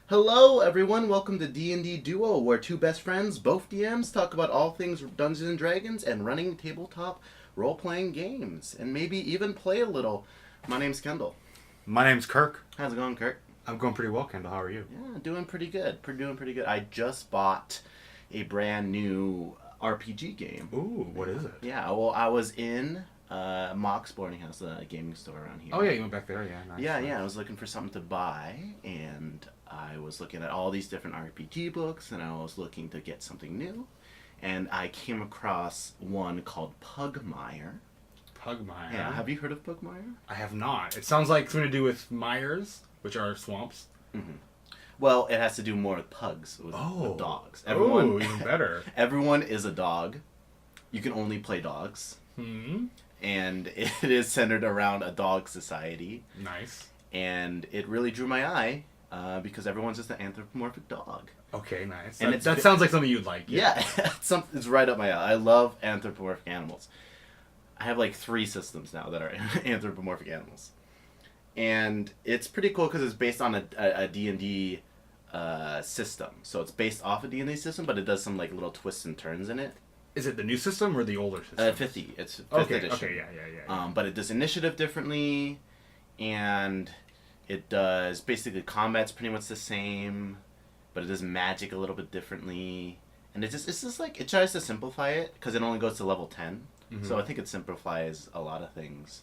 Hello, everyone. Welcome to D&D Duo, where two best friends, both DMs, talk about all things Dungeons and Dragons and running tabletop role-playing games, and maybe even play a little. My name's Kendall. My name's Kirk. How's it going, Kirk? I'm going pretty well, Kendall. How are you? Yeah, doing pretty good. Doing pretty good. I just bought a brand new RPG game. Ooh, what is it? Yeah, well, I was in Mock's Boarding House, a gaming store around here. Oh yeah, you went back there. Yeah, nice. Yeah. I was looking for something to buy, and I was looking at all these different RPG books, and I was looking to get something new, and I came across one called Pugmire. Pugmire. Yeah, have you heard of Pugmire? I have not. It sounds like something to do with mires, which are swamps. Mm-hmm. Well, it has to do more with pugs, with dogs. Everyone, even better. Everyone is a dog. You can only play dogs. Hmm. And it is centered around a dog society. Nice. And it really drew my eye because everyone's just an anthropomorphic dog. Okay, nice. And that sounds like something you'd like. Yeah, it's right up my alley. I love anthropomorphic animals. I have like 3 systems now that are anthropomorphic animals. And it's pretty cool because it's based on a D&D system. So it's based off a D&D system, but it does some like little twists and turns in it. Is it the new system or the older system? 50. It's 5th edition. Okay, yeah. But it does initiative differently, and it does basically combat's pretty much the same, but it does magic a little bit differently. And it's just like, it tries to simplify it because it only goes to level 10. Mm-hmm. So I think it simplifies a lot of things,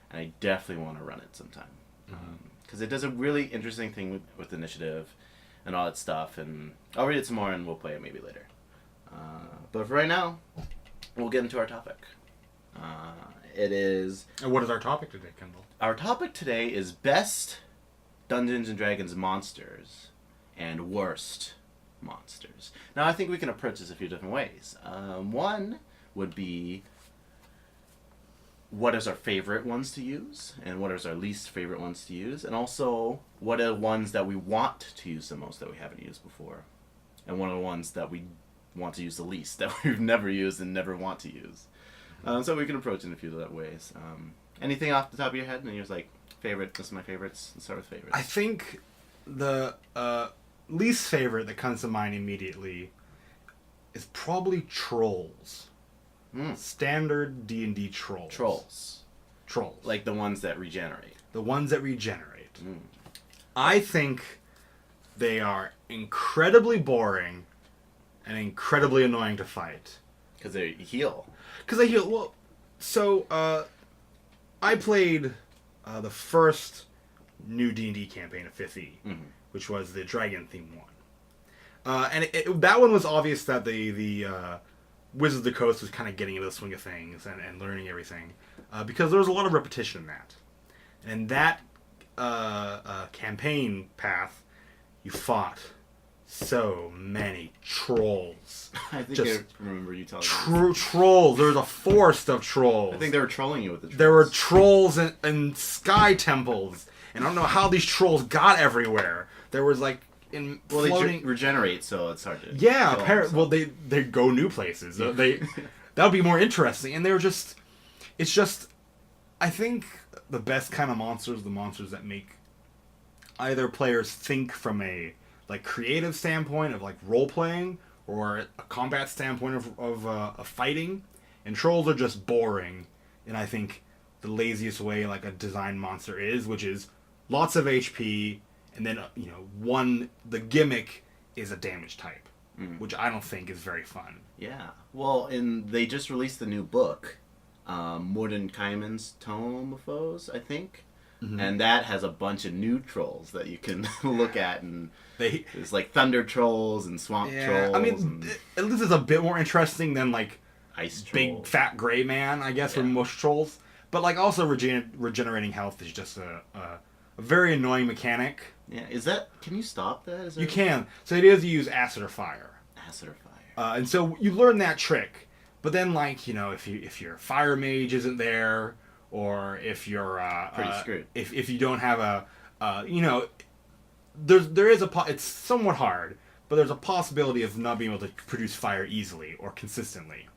and I definitely want to run it sometime. Because it does a really interesting thing with initiative and all that stuff, and I'll read it some more and we'll play it maybe later. But for right now, we'll get into our topic. It is... And what is our topic today, Kendall? Our topic today is best Dungeons & Dragons monsters and worst monsters. Now, I think we can approach this a few different ways. One would be, what is our favorite ones to use, and what is our least favorite ones to use, and also, what are the ones that we want to use the most that we haven't used before, and what are the ones that we want to use the least, that we've never used and never want to use. So we can approach it in a few different ways. Anything off the top of your head, and you're just like, favorite, this is my favorites? Let's start with favorites. I think the least favorite that comes to mind immediately is probably trolls. Standard D&D trolls. Trolls. Like the ones that regenerate. The ones that regenerate. I think they are incredibly boring and incredibly annoying to fight. Because they heal. Well, so, I played the first new D&D campaign of 5th E, which was the dragon-themed one. And that one was obvious that the Wizards of the Coast was kind of getting into the swing of things and learning everything. Because there was a lot of repetition in that. And that campaign path, you fought so many trolls. I think I remember you telling me. Trolls. There was a forest of trolls. I think they were trolling you with the trolls. There were trolls in sky temples. And I don't know how these trolls got everywhere. There was like... they regenerate, so it's hard to... Yeah, apparently. Well, they go new places. That would be more interesting. And they were just... It's just... I think the best kind of monsters, the monsters that make either players think from a creative standpoint of role playing, or a combat standpoint of fighting, and trolls are just boring. And I think the laziest way a design monster is, which is lots of HP, and then the gimmick is a damage type, which I don't think is very fun. Yeah, well, and they just released the new book, Mordenkainen's Tome of Foes, I think. And that has a bunch of new trolls that you can look at, and there's thunder trolls and swamp trolls. I mean, at least it's a bit more interesting than ice trolls. Big fat gray man, I guess, for most trolls. But also regenerating health is just a very annoying mechanic. Yeah, can you stop that? You can. So it is, you use acid or fire. Acid or fire. And so you learn that trick. But then if your fire mage isn't there, or if you're pretty screwed. If you don't have there is it's somewhat hard, but there's a possibility of not being able to produce fire easily or consistently.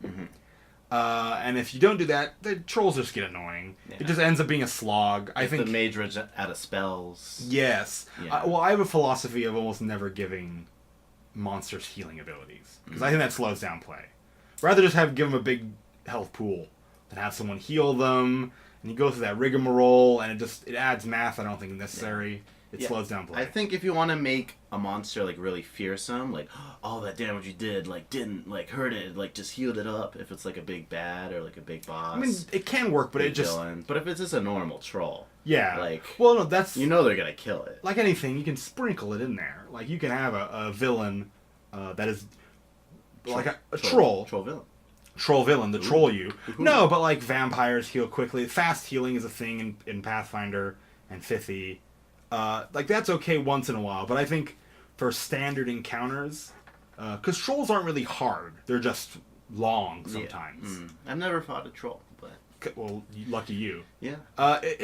And if you don't do that, the trolls just get annoying. Yeah. It just ends up being a slog. I think the mage runs out of spells. Yes. Yeah. Well, I have a philosophy of almost never giving monsters healing abilities because I think that slows down play. Rather just give them a big health pool than have someone heal them, and you go through that rigmarole, and it adds math I don't think is necessary. It slows down play. I think if you want to make a monster like really fearsome, like all that damage you did like didn't like hurt it, like just healed it up. If it's like a big bad or like a big boss, I mean, it can work, but it just villain. But if it's just a normal troll, like well, no, that's they're gonna kill it. Like anything, you can sprinkle it in there. Like you can have a villain that is like a troll villain. Troll villain to troll you. Ooh. No, but like vampires heal quickly. Fast healing is a thing in Pathfinder and 5e. Like that's okay once in a while, but I think for standard encounters, because trolls aren't really hard. They're just long sometimes. Yeah. I've never fought a troll, but well, lucky you. Yeah. They're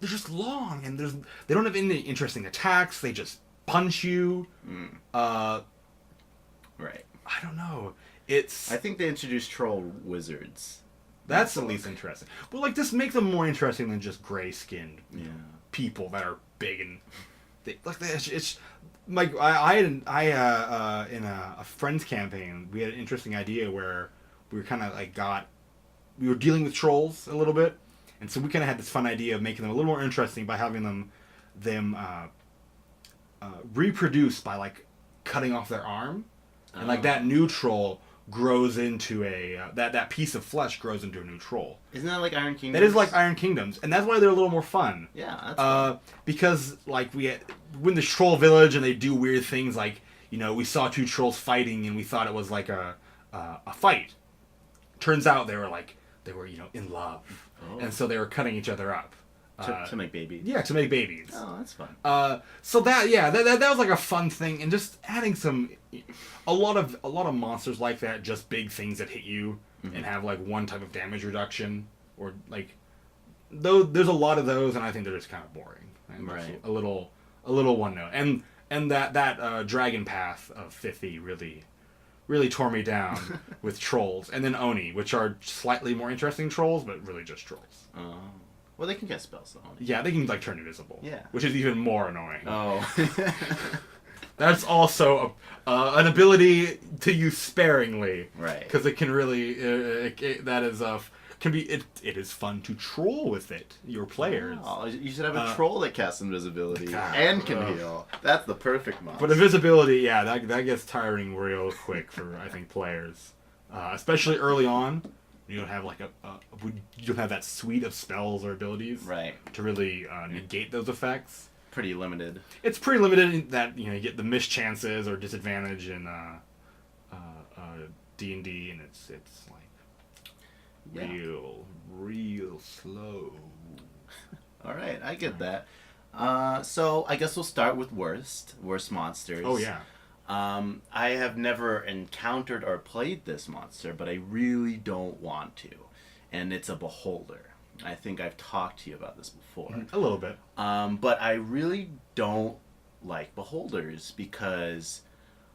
just long, and they don't have any interesting attacks. They just punch you. Right. I don't know. I think they introduced troll wizards. That's the least interesting. But like, just make them more interesting than just gray-skinned people that are big and it's like in a friend's campaign we had an interesting idea where we were kind of like we were dealing with trolls a little bit, and so we kind of had this fun idea of making them a little more interesting by having them reproduce by like cutting off their arm, and like that new troll grows into that piece of flesh grows into a new troll. Isn't that like Iron Kingdoms? That is like Iron Kingdoms, and that's why they're a little more fun. Yeah, that's fun. Because like when the troll village and they do weird things, like we saw two trolls fighting and we thought it was like a fight. Turns out they were in love, and so they were cutting each other up. To make babies. Yeah, to make babies. Oh, that's fun. So that was like a fun thing, and just adding a lot of monsters like that, just big things that hit you and have like one type of damage reduction, or like though there's a lot of those, and I think they're just kind of boring. And right. A little one note, and that dragon path of 50 really tore me down with trolls, and then Oni, which are slightly more interesting trolls, but really just trolls. Oh. Well, they can get spells, though. Yeah, they can, like, turn invisible. Yeah. Which is even more annoying. Oh. That's also an ability to use sparingly. Right. Because it can really... it is fun to troll with it, your players. Oh, you should have a troll that casts invisibility and can heal. That's the perfect monster. But invisibility, yeah, that gets tiring real quick for, I think, players. Especially early on. You don't have like you don't have that suite of spells or abilities, right, to really negate those effects. Pretty limited. It's pretty limited in that you get the mischances or disadvantage in D&D, and it's like real slow. All right, I get that. So I guess we'll start with worst monsters. Oh yeah. I have never encountered or played this monster, but I really don't want to. And it's a beholder. I think I've talked to you about this before. A little bit. But I really don't like beholders because,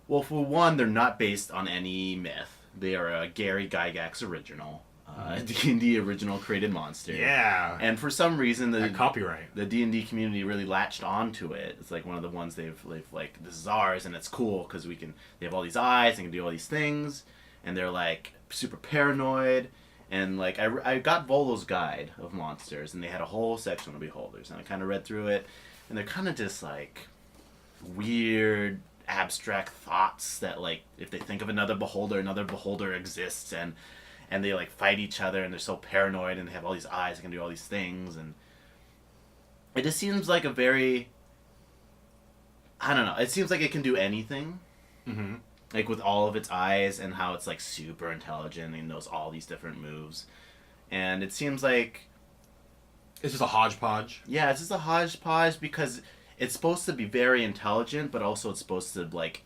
well, for one, they're not based on any myth. They are a Gary Gygax original. D&D original created monster. Yeah. And for some reason the copyright. The D&D community really latched onto it. It's like one of the ones they've like, this is ours and it's cool because they have all these eyes and can do all these things, and they're like super paranoid. And like I got Volo's Guide of Monsters, and they had a whole section of beholders, and I kind of read through it, and they're kind of just like weird abstract thoughts that like if they think of another beholder exists, and they like fight each other, and they're so paranoid, and they have all these eyes that can do all these things, and it just seems like a very, I don't know, it seems like it can do anything. Mm-hmm. Like with all of its eyes, and how it's like super intelligent and knows all these different moves. And it seems like it's just a hodgepodge. Yeah, it's just a hodgepodge because it's supposed to be very intelligent, but also it's supposed to like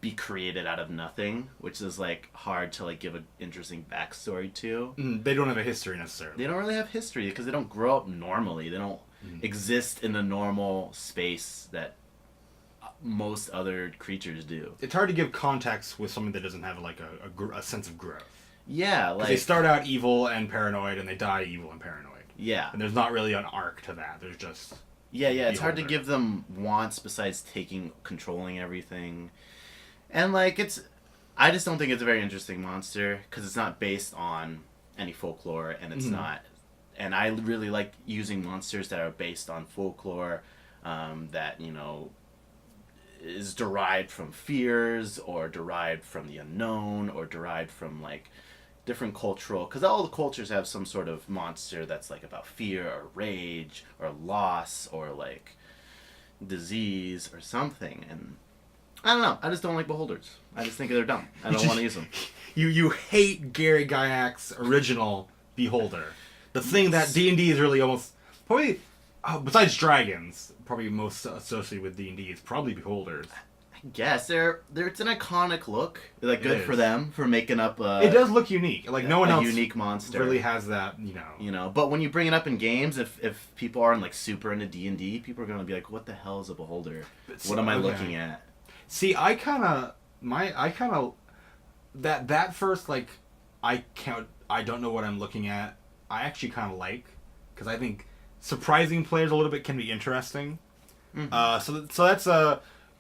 be created out of nothing, which is like hard to like give an interesting backstory to. They don't have a history necessarily. They don't really have history because they don't grow up normally. They don't exist in the normal space that most other creatures do. It's hard to give context with something that doesn't have like a sense of growth. Yeah, 'Cause like they start out evil and paranoid, and they die evil and paranoid. yeah, And there's not really an arc to that. There's just yeah. It's hard to Beholder. give them wants besides controlling everything, and like it's. I just don't think it's a very interesting monster because it's not based on any folklore, and it's not. And I really like using monsters that are based on folklore, that is derived from fears or derived from the unknown or derived from like different cultural, because all the cultures have some sort of monster that's like about fear or rage or loss or like disease or something. And I don't know, I just don't like beholders. I just think they're dumb. I don't want to use them. You hate Gary Gygax's original Beholder. The thing that D&D is really almost probably besides dragons, probably most associated with D&D is probably Beholders. I guess it's an iconic look. Like, good is. for them for making up It does look unique. Like no one a else unique monster really has that, But when you bring it up in games, if people aren't like super into D&D, people are gonna be like, what the hell is a beholder? What am I looking at? See, I kind of that first, like, I don't know what I'm looking at. I actually kind of like, because I think surprising players a little bit can be interesting. So that's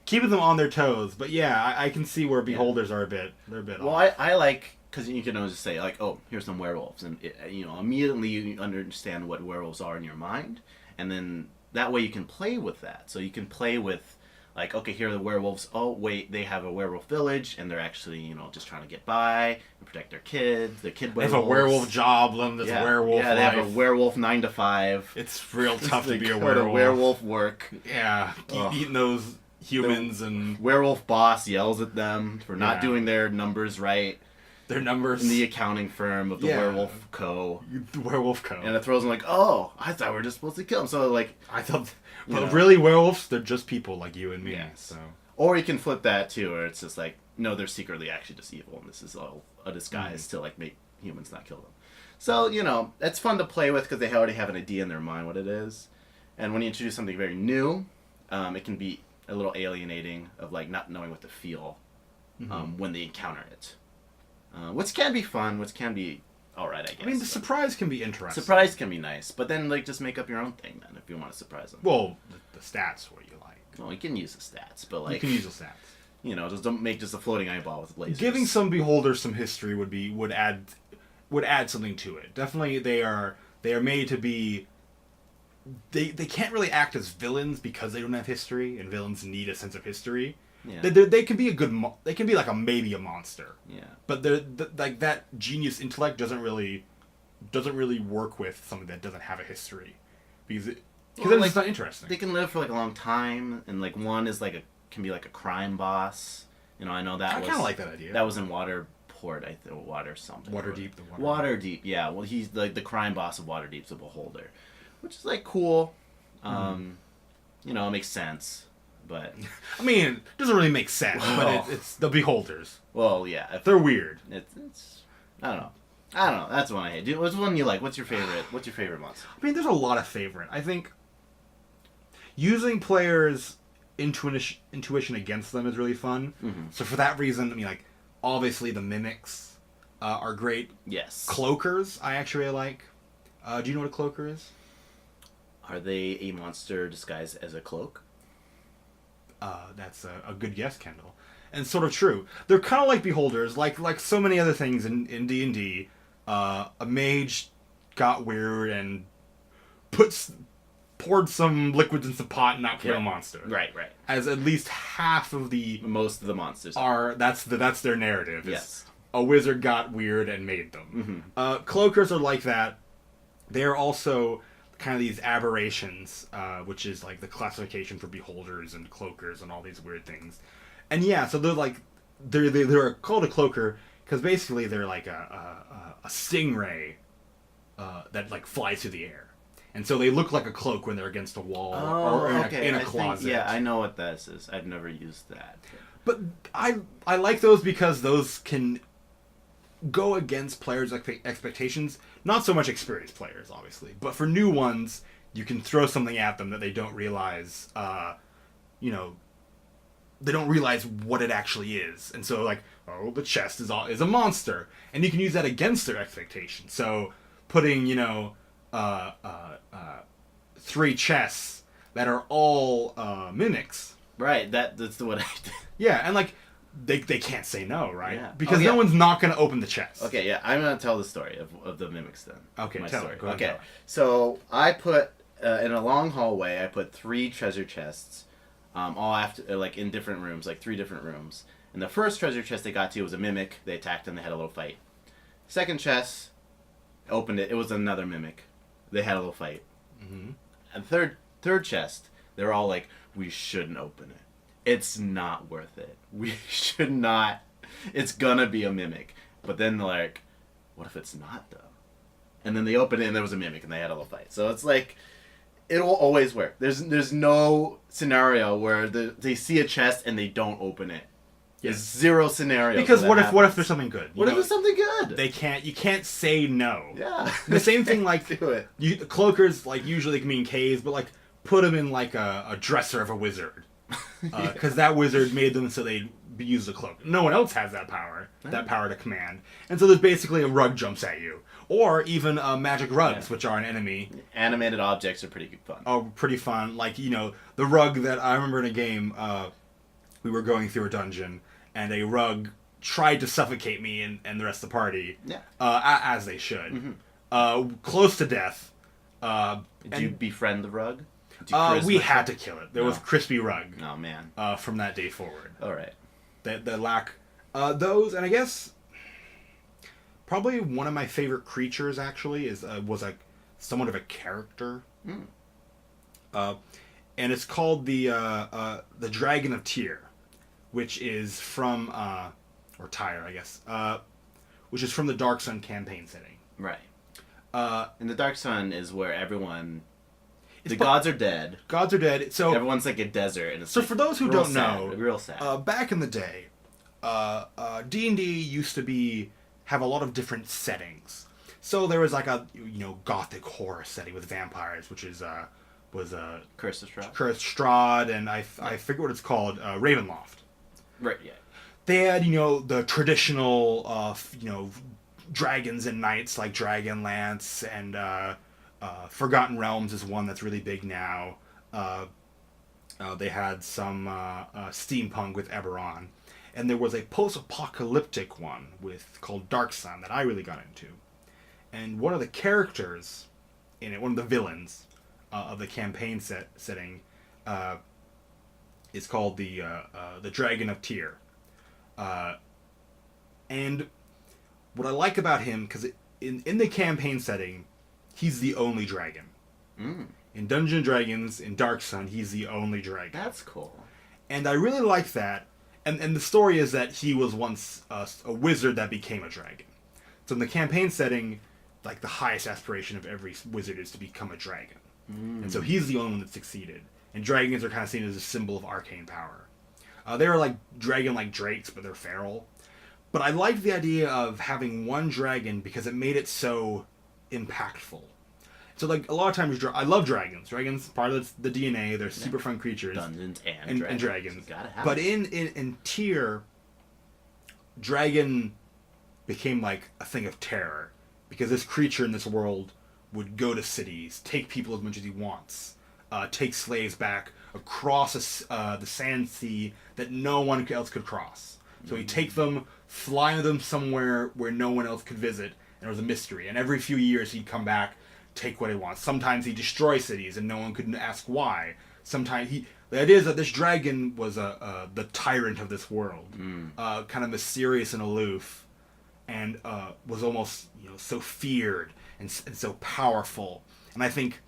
keeping them on their toes. But yeah, I can see where beholders are they're a bit Well, off. I like, because you can always just say like, oh, here's some werewolves, and immediately you understand what werewolves are in your mind, and then that way you can play with that. So you can play with, like, okay, here are the werewolves. Oh, wait, they have a werewolf village, and they're actually, just trying to get by and protect their kids. Their kid They have werewolves. a werewolf job, living this werewolf Yeah, they life. have a werewolf 9 to 5. It's real tough to They be a go werewolf. to werewolf work. Yeah, Ugh. eating those humans and Werewolf boss yells at them for not Yeah. doing their numbers right their numbers. in the accounting firm of the Yeah. Werewolf Co. The werewolf code. And it throws them like, oh, I thought we were just supposed to kill him. So like, I thought, You but know. really, werewolves, they're just people like you and me. Yes. So or you can flip that too, where it's just like, no, they're secretly actually just evil, and this is all a disguise to like make humans not kill them. So it's fun to play with because they already have an idea in their mind what it is, and when you introduce something very new, it can be a little alienating of like not knowing what to feel when they encounter it, which can be fun, which can be all right, I guess. I mean, the surprise can be interesting. surprise can be nice, but then like just make up your own thing then if you want to surprise them. Well, the stats what you like. Well, you can use the stats, but like You can use the stats. just don't make just a floating eyeball with lasers. Giving some beholders some history would add something to it. Definitely, they are made to be. They can't really act as villains because they don't have history, and villains need a sense of history. Yeah. They can be a good. They can be like maybe a monster. Yeah. But like that genius intellect doesn't really work with something that doesn't have a history, because then like, it's not interesting. They can live for like a long time, and like one is like can be like a crime boss. I know that I was kind of like that idea. that was in Waterport, I think, Water something. Waterdeep. Waterdeep, yeah. Well, he's like the crime boss of Waterdeep's a beholder, which is like cool. It makes sense, but I mean, it doesn't really make sense, but Well. it's the beholders. well, yeah. If They're weird. it's I don't know. That's one I hate. What's one you like? What's your favorite? What's your favorite monster? I mean, there's a lot of favorite. I think using players' intuition against them is really fun. So for that reason, I mean, like, obviously the mimics are great. Yes. Cloakers, I actually really like. Do you know what a cloaker is? Are they a monster disguised as a cloak? That's a good guess, Kendall. And sort of true. They're kind of like beholders, like so many other things in D&D. A mage got weird and poured some liquids in some pot and not killed a monster. Right. As at least half of the Most of the monsters that's their narrative. Yes. A wizard got weird and made them. Cloakers are like that. They're also kind of these aberrations, which is like the classification for beholders and cloakers and all these weird things. And yeah, so they're called a cloaker because basically they're like a stingray that like flies through the air, and so they look like a cloak when they're against a wall or in a closet. Yeah, I know what this is. I've never used that. But I like those because those can go against players' expectations. Not so much experienced players, obviously, but for new ones, you can throw something at them that they don't realize, they don't realize what it actually is, and so like, oh, the chest is a monster, and you can use that against their expectations. So putting 3 chests that are all mimics. Right. That's what I did. Yeah, and like they can't say no, right? Yeah. Because no one's not going to open the chest. Okay, yeah, I'm gonna tell the story of the mimics then. Okay, My tell story. it. Go ahead, Okay, tell it. so I put in a long hallway. I put 3 treasure chests, all after like in different rooms, like 3 different rooms. And the first treasure chest they got to was a mimic. They attacked and they had a little fight. Second chest, opened it. It was another mimic. They had a little fight. Mm-hmm. And third chest, they're all like, we shouldn't open it. It's not worth it. We should not. It's gonna be a mimic. But then they're like, what if it's not though? And then they open it and there was a mimic and they had a little fight. So it's like, it'll always work. There's no scenario where they see a chest and they don't open it. There's 0 scenarios. Because what if there's something good? What if there's something good? You can't say no. Yeah. The same thing like do it. Cloakers like usually can be in caves, but like put them in like a dresser of a wizard. Because that wizard made them so they'd use the cloak. No one else has that power to command. And so there's basically a rug jumps at you. Or even magic rugs, which are an enemy. Animated objects are pretty fun. Oh, pretty fun. Like, the rug that I remember in a game, we were going through a dungeon, and a rug tried to suffocate me and the rest of the party. Yeah. As they should. Mm-hmm. Close to death. Did you befriend the rug? We had to kill it. There was crispy rug. Oh man. From that day forward. All right. That lack those, and I guess probably one of my favorite creatures actually was like somewhat of a character. And it's called the Dragon of Tyr, which is from or Tyre, I guess, which is from the Dark Sun campaign setting. Right. And the Dark Sun is where everyone. The gods are dead. Gods are dead. So everyone's like a desert, and it's so like for those who don't know, real sad. Back in the day, D&D used to have a lot of different settings. So there was like a gothic horror setting with vampires, which was Curse of Strahd. Curse of Strahd, and I forget what it's called, Ravenloft. Right. Yeah. They had the traditional dragons and knights like Dragonlance and. Forgotten Realms is one that's really big now. They had some steampunk with Eberron. And there was a post-apocalyptic one called Dark Sun that I really got into. And one of the characters in it, one of the villains of the campaign setting, is called the Dragon of Tyr. And what I like about him, because in the campaign setting, he's the only dragon. In Dungeons & Dragons, in Dark Sun, he's the only dragon. That's cool. And I really like that. And the story is that he was once a wizard that became a dragon. So in the campaign setting, like the highest aspiration of every wizard is to become a dragon. And so he's the only one that succeeded. And dragons are kind of seen as a symbol of arcane power. They are like dragon-like drakes, but they're feral. But I liked the idea of having one dragon because it made it so impactful. So like a lot of times I love dragons. Dragons, part of the DNA, they're super fun creatures. Dungeons and dragons. You gotta have but in Tyr, dragon became like a thing of terror. Because this creature in this world would go to cities, take people as much as he wants, take slaves back across the sand sea that no one else could cross. So he'd take them, fly them somewhere where no one else could visit, and it was a mystery. And every few years he'd come back, take what he wants. Sometimes he'd destroy cities and no one could ask why. Sometimes the idea is that this dragon was the tyrant of this world, kind of mysterious and aloof, and was almost so feared and so powerful. And I think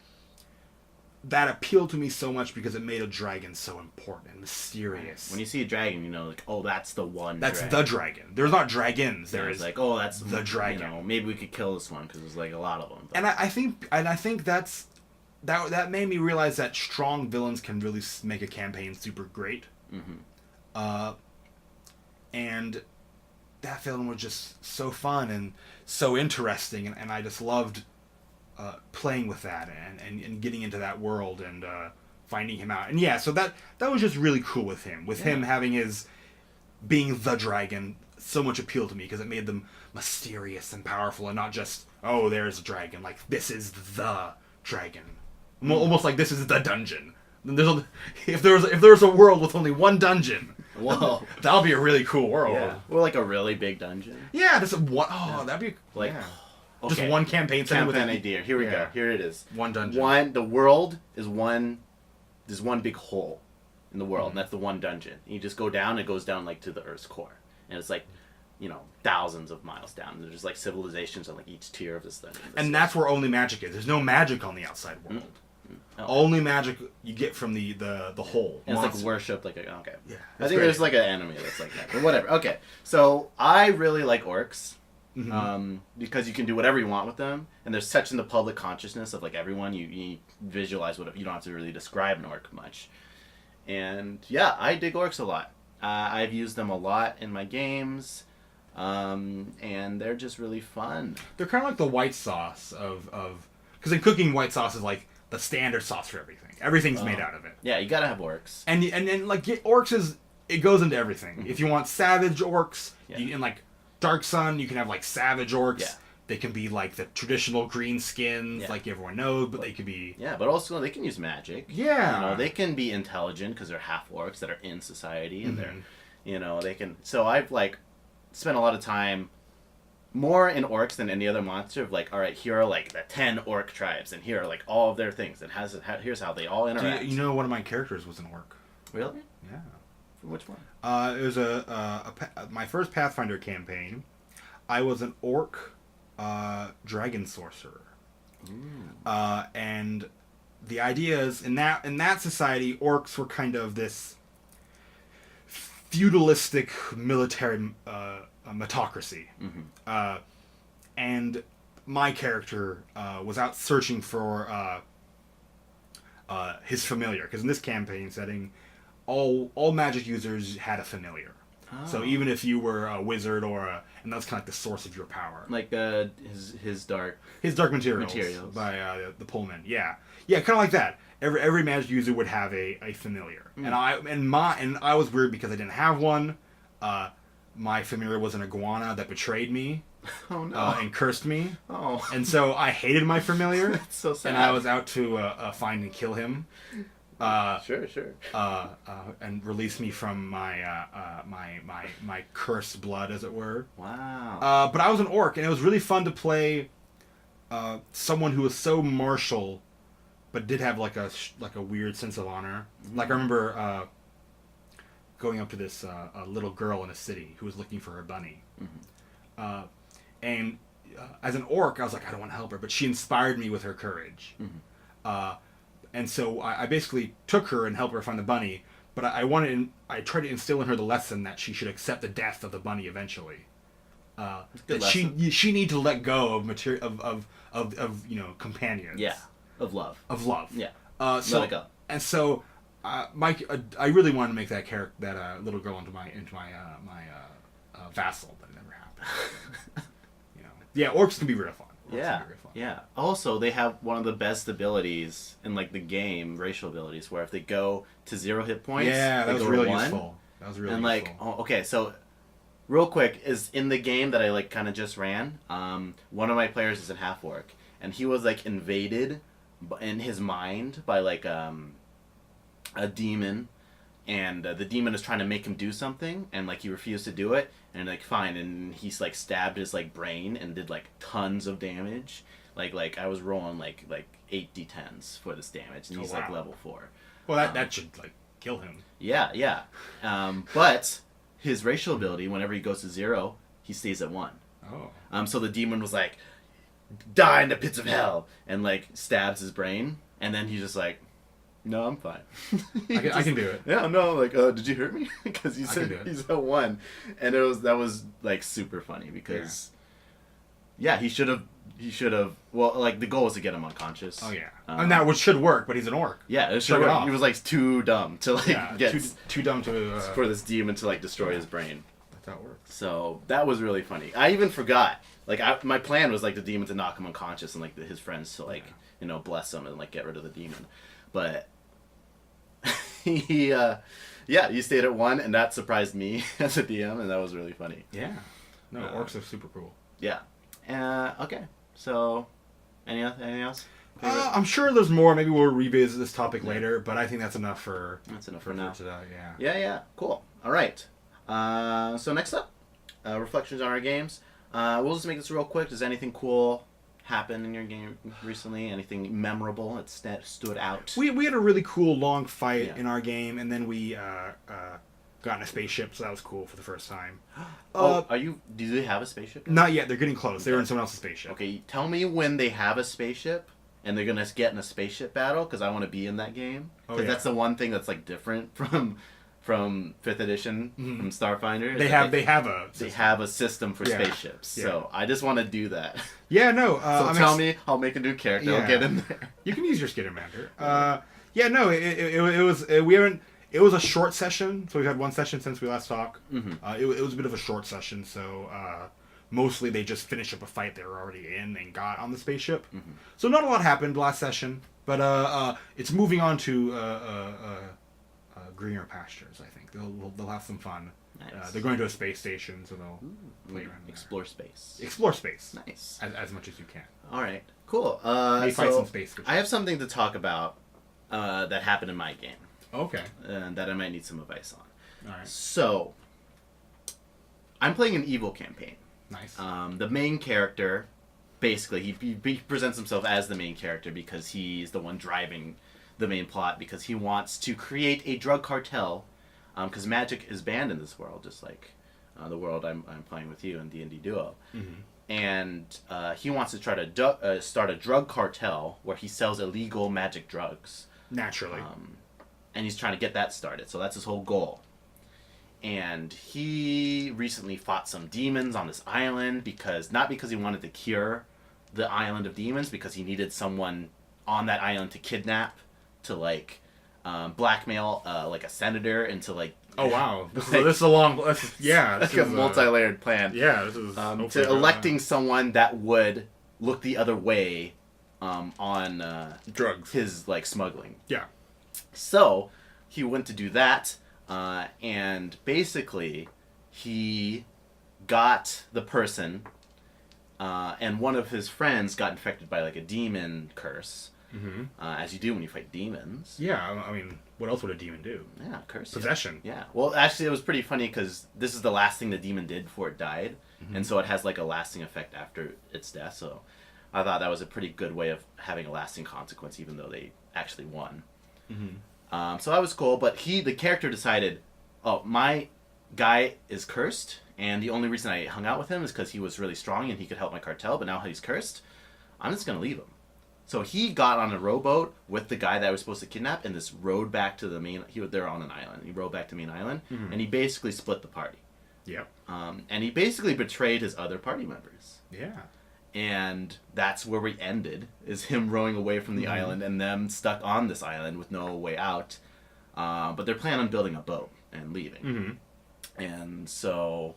that appealed to me so much because it made a dragon so important and mysterious. When you see a dragon, like, oh, that's the one. That's the dragon. There's not dragons. There's like, oh, that's the dragon. Maybe we could kill this one because there's like a lot of them. But. And I think that made me realize that strong villains can really make a campaign super great. And that villain was just so fun and so interesting, and I just loved playing with that and getting into that world and finding him out. And yeah, so that was just really cool with him. With him having his being the dragon so much appealed to me because it made them mysterious and powerful and not just, oh, there's a dragon. Like, this is the dragon. Almost like this is the dungeon. If there was a world with only one dungeon, whoa, that would be a really cool world. Yeah. Or like a really big dungeon. Yeah, this one. Oh, that'd be like okay. Just one campaign idea. Here we go. Here it is. One dungeon. The world is one. There's one big hole in the world, and that's the one dungeon. And you just go down. It goes down like to the Earth's core, and it's like, thousands of miles down. And there's like civilizations on like each tier of this dungeon. And that's where only magic is. There's no magic on the outside world. Oh. Only magic you get from the hole. And it's like worship, like okay. Yeah, I think there's like an enemy that's like that, but whatever. Okay, so I really like orcs, because you can do whatever you want with them, and they're such in the public consciousness of like everyone. You visualize what you don't have to really describe an orc much, and yeah, I dig orcs a lot. I've used them a lot in my games, and they're just really fun. They're kind of like the white sauce of because in cooking, white sauce is like the standard sauce for everything. Everything's made out of it. Yeah, you gotta have orcs. And like orcs it goes into everything. If you want savage orcs, in like Dark Sun, you can have like savage orcs. Yeah. They can be like the traditional green skins, like everyone knows, but they could be... Yeah, but also they can use magic. Yeah. They can be intelligent because they're half orcs that are in society, and they're, they can... So I've like spent a lot of time more in orcs than any other monster of like, all right, here are like the 10 orc tribes, and here are like all of their things, and here's how they all interact. You know, one of my characters was an orc. Really? Yeah. Which one? It was my first Pathfinder campaign. I was an orc dragon sorcerer. And the idea is in that society, orcs were kind of this feudalistic military metocracy. And my character was out searching for his familiar, because in this campaign setting, all magic users had a familiar. So even if you were a wizard and that's kind of like the source of your power, like his dark materials by the Pullman, yeah, kind of like that. Every magic user would have a familiar, and I was weird because I didn't have one. My familiar was an iguana that betrayed me. Oh no! And cursed me. Oh, and so I hated my familiar. That's so sad. And I was out to find and kill him. Sure. And release me from my my cursed blood, as it were. Wow. But I was an orc, and it was really fun to play someone who was so martial, but did have like a weird sense of honor. Like I remember going up to this a little girl in a city who was looking for her bunny, and as an orc, I was like, I don't want to help her, but she inspired me with her courage. And so I basically took her and helped her find the bunny, but I tried to instill in her the lesson that she should accept the death of the bunny eventually. That she need to let go of companions. Yeah, of love. Yeah. So let it go. And so, Mike, I really wanted to make that little girl into my vassal, but it never happened. Yeah, orcs can be real fun. Yeah. Also, they have one of the best abilities in like the game, racial abilities, where if they go to 0 hit points, that was really useful. And like, okay, so real quick is in the game that I like kind of just ran. One of my players is a half orc, and he was like invaded in his mind by like a demon. And the demon is trying to make him do something, and like he refused to do it, and like fine, and he's like stabbed his like brain and did like tons of damage. Like I was rolling like 8 d10s for this damage, and he's like level 4. Well, that should like kill him. Yeah. But his racial ability, whenever he goes to 0, he stays at 1. Oh. So the demon was like, die in the pits of hell, and like stabs his brain, and then he's just like, no, I'm fine. I can do it. Yeah, no, like, did you hurt me? Because he said he's at 1, and that was like super funny because, he should have. Well, like the goal was to get him unconscious. Oh yeah, and that should work, but he's an orc. Yeah, it should work. He was like too dumb to like get too dumb to for this demon to like destroy his brain. That's how it works. So that was really funny. I even forgot. Like my plan was like the demon to knock him unconscious and like his friends to like bless him and like get rid of the demon, but yeah, you stayed at 1, and that surprised me as a DM, and that was really funny. Yeah. No, orcs are super cool. Yeah. Okay. So, anything else? I'm sure there's more. Maybe we'll revisit this topic later, but I think that's enough for now. Today. Yeah. Cool. All right. So next up, reflections on our games. We'll just make this real quick. Does anything cool happen in your game recently? Anything memorable that stood out? We had a really cool long fight in our game, and then we got in a spaceship, so that was cool for the first time. Do they have a spaceship? Not yet. They're getting close. They were in someone else's spaceship. Okay, tell me when they have a spaceship and they're gonna get in a spaceship battle, because I want to be in that game. Because that's the one thing that's like different from 5th edition from Starfinder. They have a system for spaceships. Yeah. So I just want to do that. Yeah, no. So tell me, I'll make a new character. I'll get in there. You can use your Skittermander. It was a short session, so we've had one session since we last talked. It was a bit of a short session, so mostly they just finished up a fight they were already in and got on the spaceship. So not a lot happened last session, but it's moving on to greener pastures. I think they'll have some fun. Nice. They're going to a space station, so they'll play around there. Explore space. Explore space. Nice. As much as you can. All right. Cool. Maybe fight some space. I have something to talk about that happened in my game. Okay. That I might need some advice on. All right. So, I'm playing an evil campaign. Nice. The main character, basically, he presents himself as the main character because he's the one driving the main plot, because he wants to create a drug cartel, because magic is banned in this world, just like the world I'm playing with you in D&D Duo. And he wants to try to start a drug cartel where he sells illegal magic drugs. Naturally. And he's trying to get that started, so that's his whole goal. And he recently fought some demons on this island, not because he wanted to cure the island of demons, because he needed someone on that island to kidnap, to like blackmail like a senator into like. Oh wow! This is a long. This like a multi-layered plan. Yeah, this is to electing someone that would look the other way on drugs. His like smuggling. Yeah. So he went to do that, and basically he got the person, and one of his friends got infected by like a demon curse. As you do when you fight demons. Yeah, I mean, what else would a demon do? Yeah, curse. Possession. Yeah. Well, actually, it was pretty funny because this is the last thing the demon did before it died, and so it has like a lasting effect after its death. So I thought that was a pretty good way of having a lasting consequence, even though they actually won. So that was cool. But the character decided, oh, my guy is cursed, and the only reason I hung out with him is because he was really strong and he could help my cartel. But now he's cursed, I'm just gonna leave him. So he got on a rowboat with the guy that I was supposed to kidnap, and this rowed back to the main. They're on an island. He rowed back to the main island, and he basically split the party. Yep. And he basically betrayed his other party members. Yeah. And that's where we ended, is him rowing away from the island and them stuck on this island with no way out. But they're planning on building a boat and leaving. And so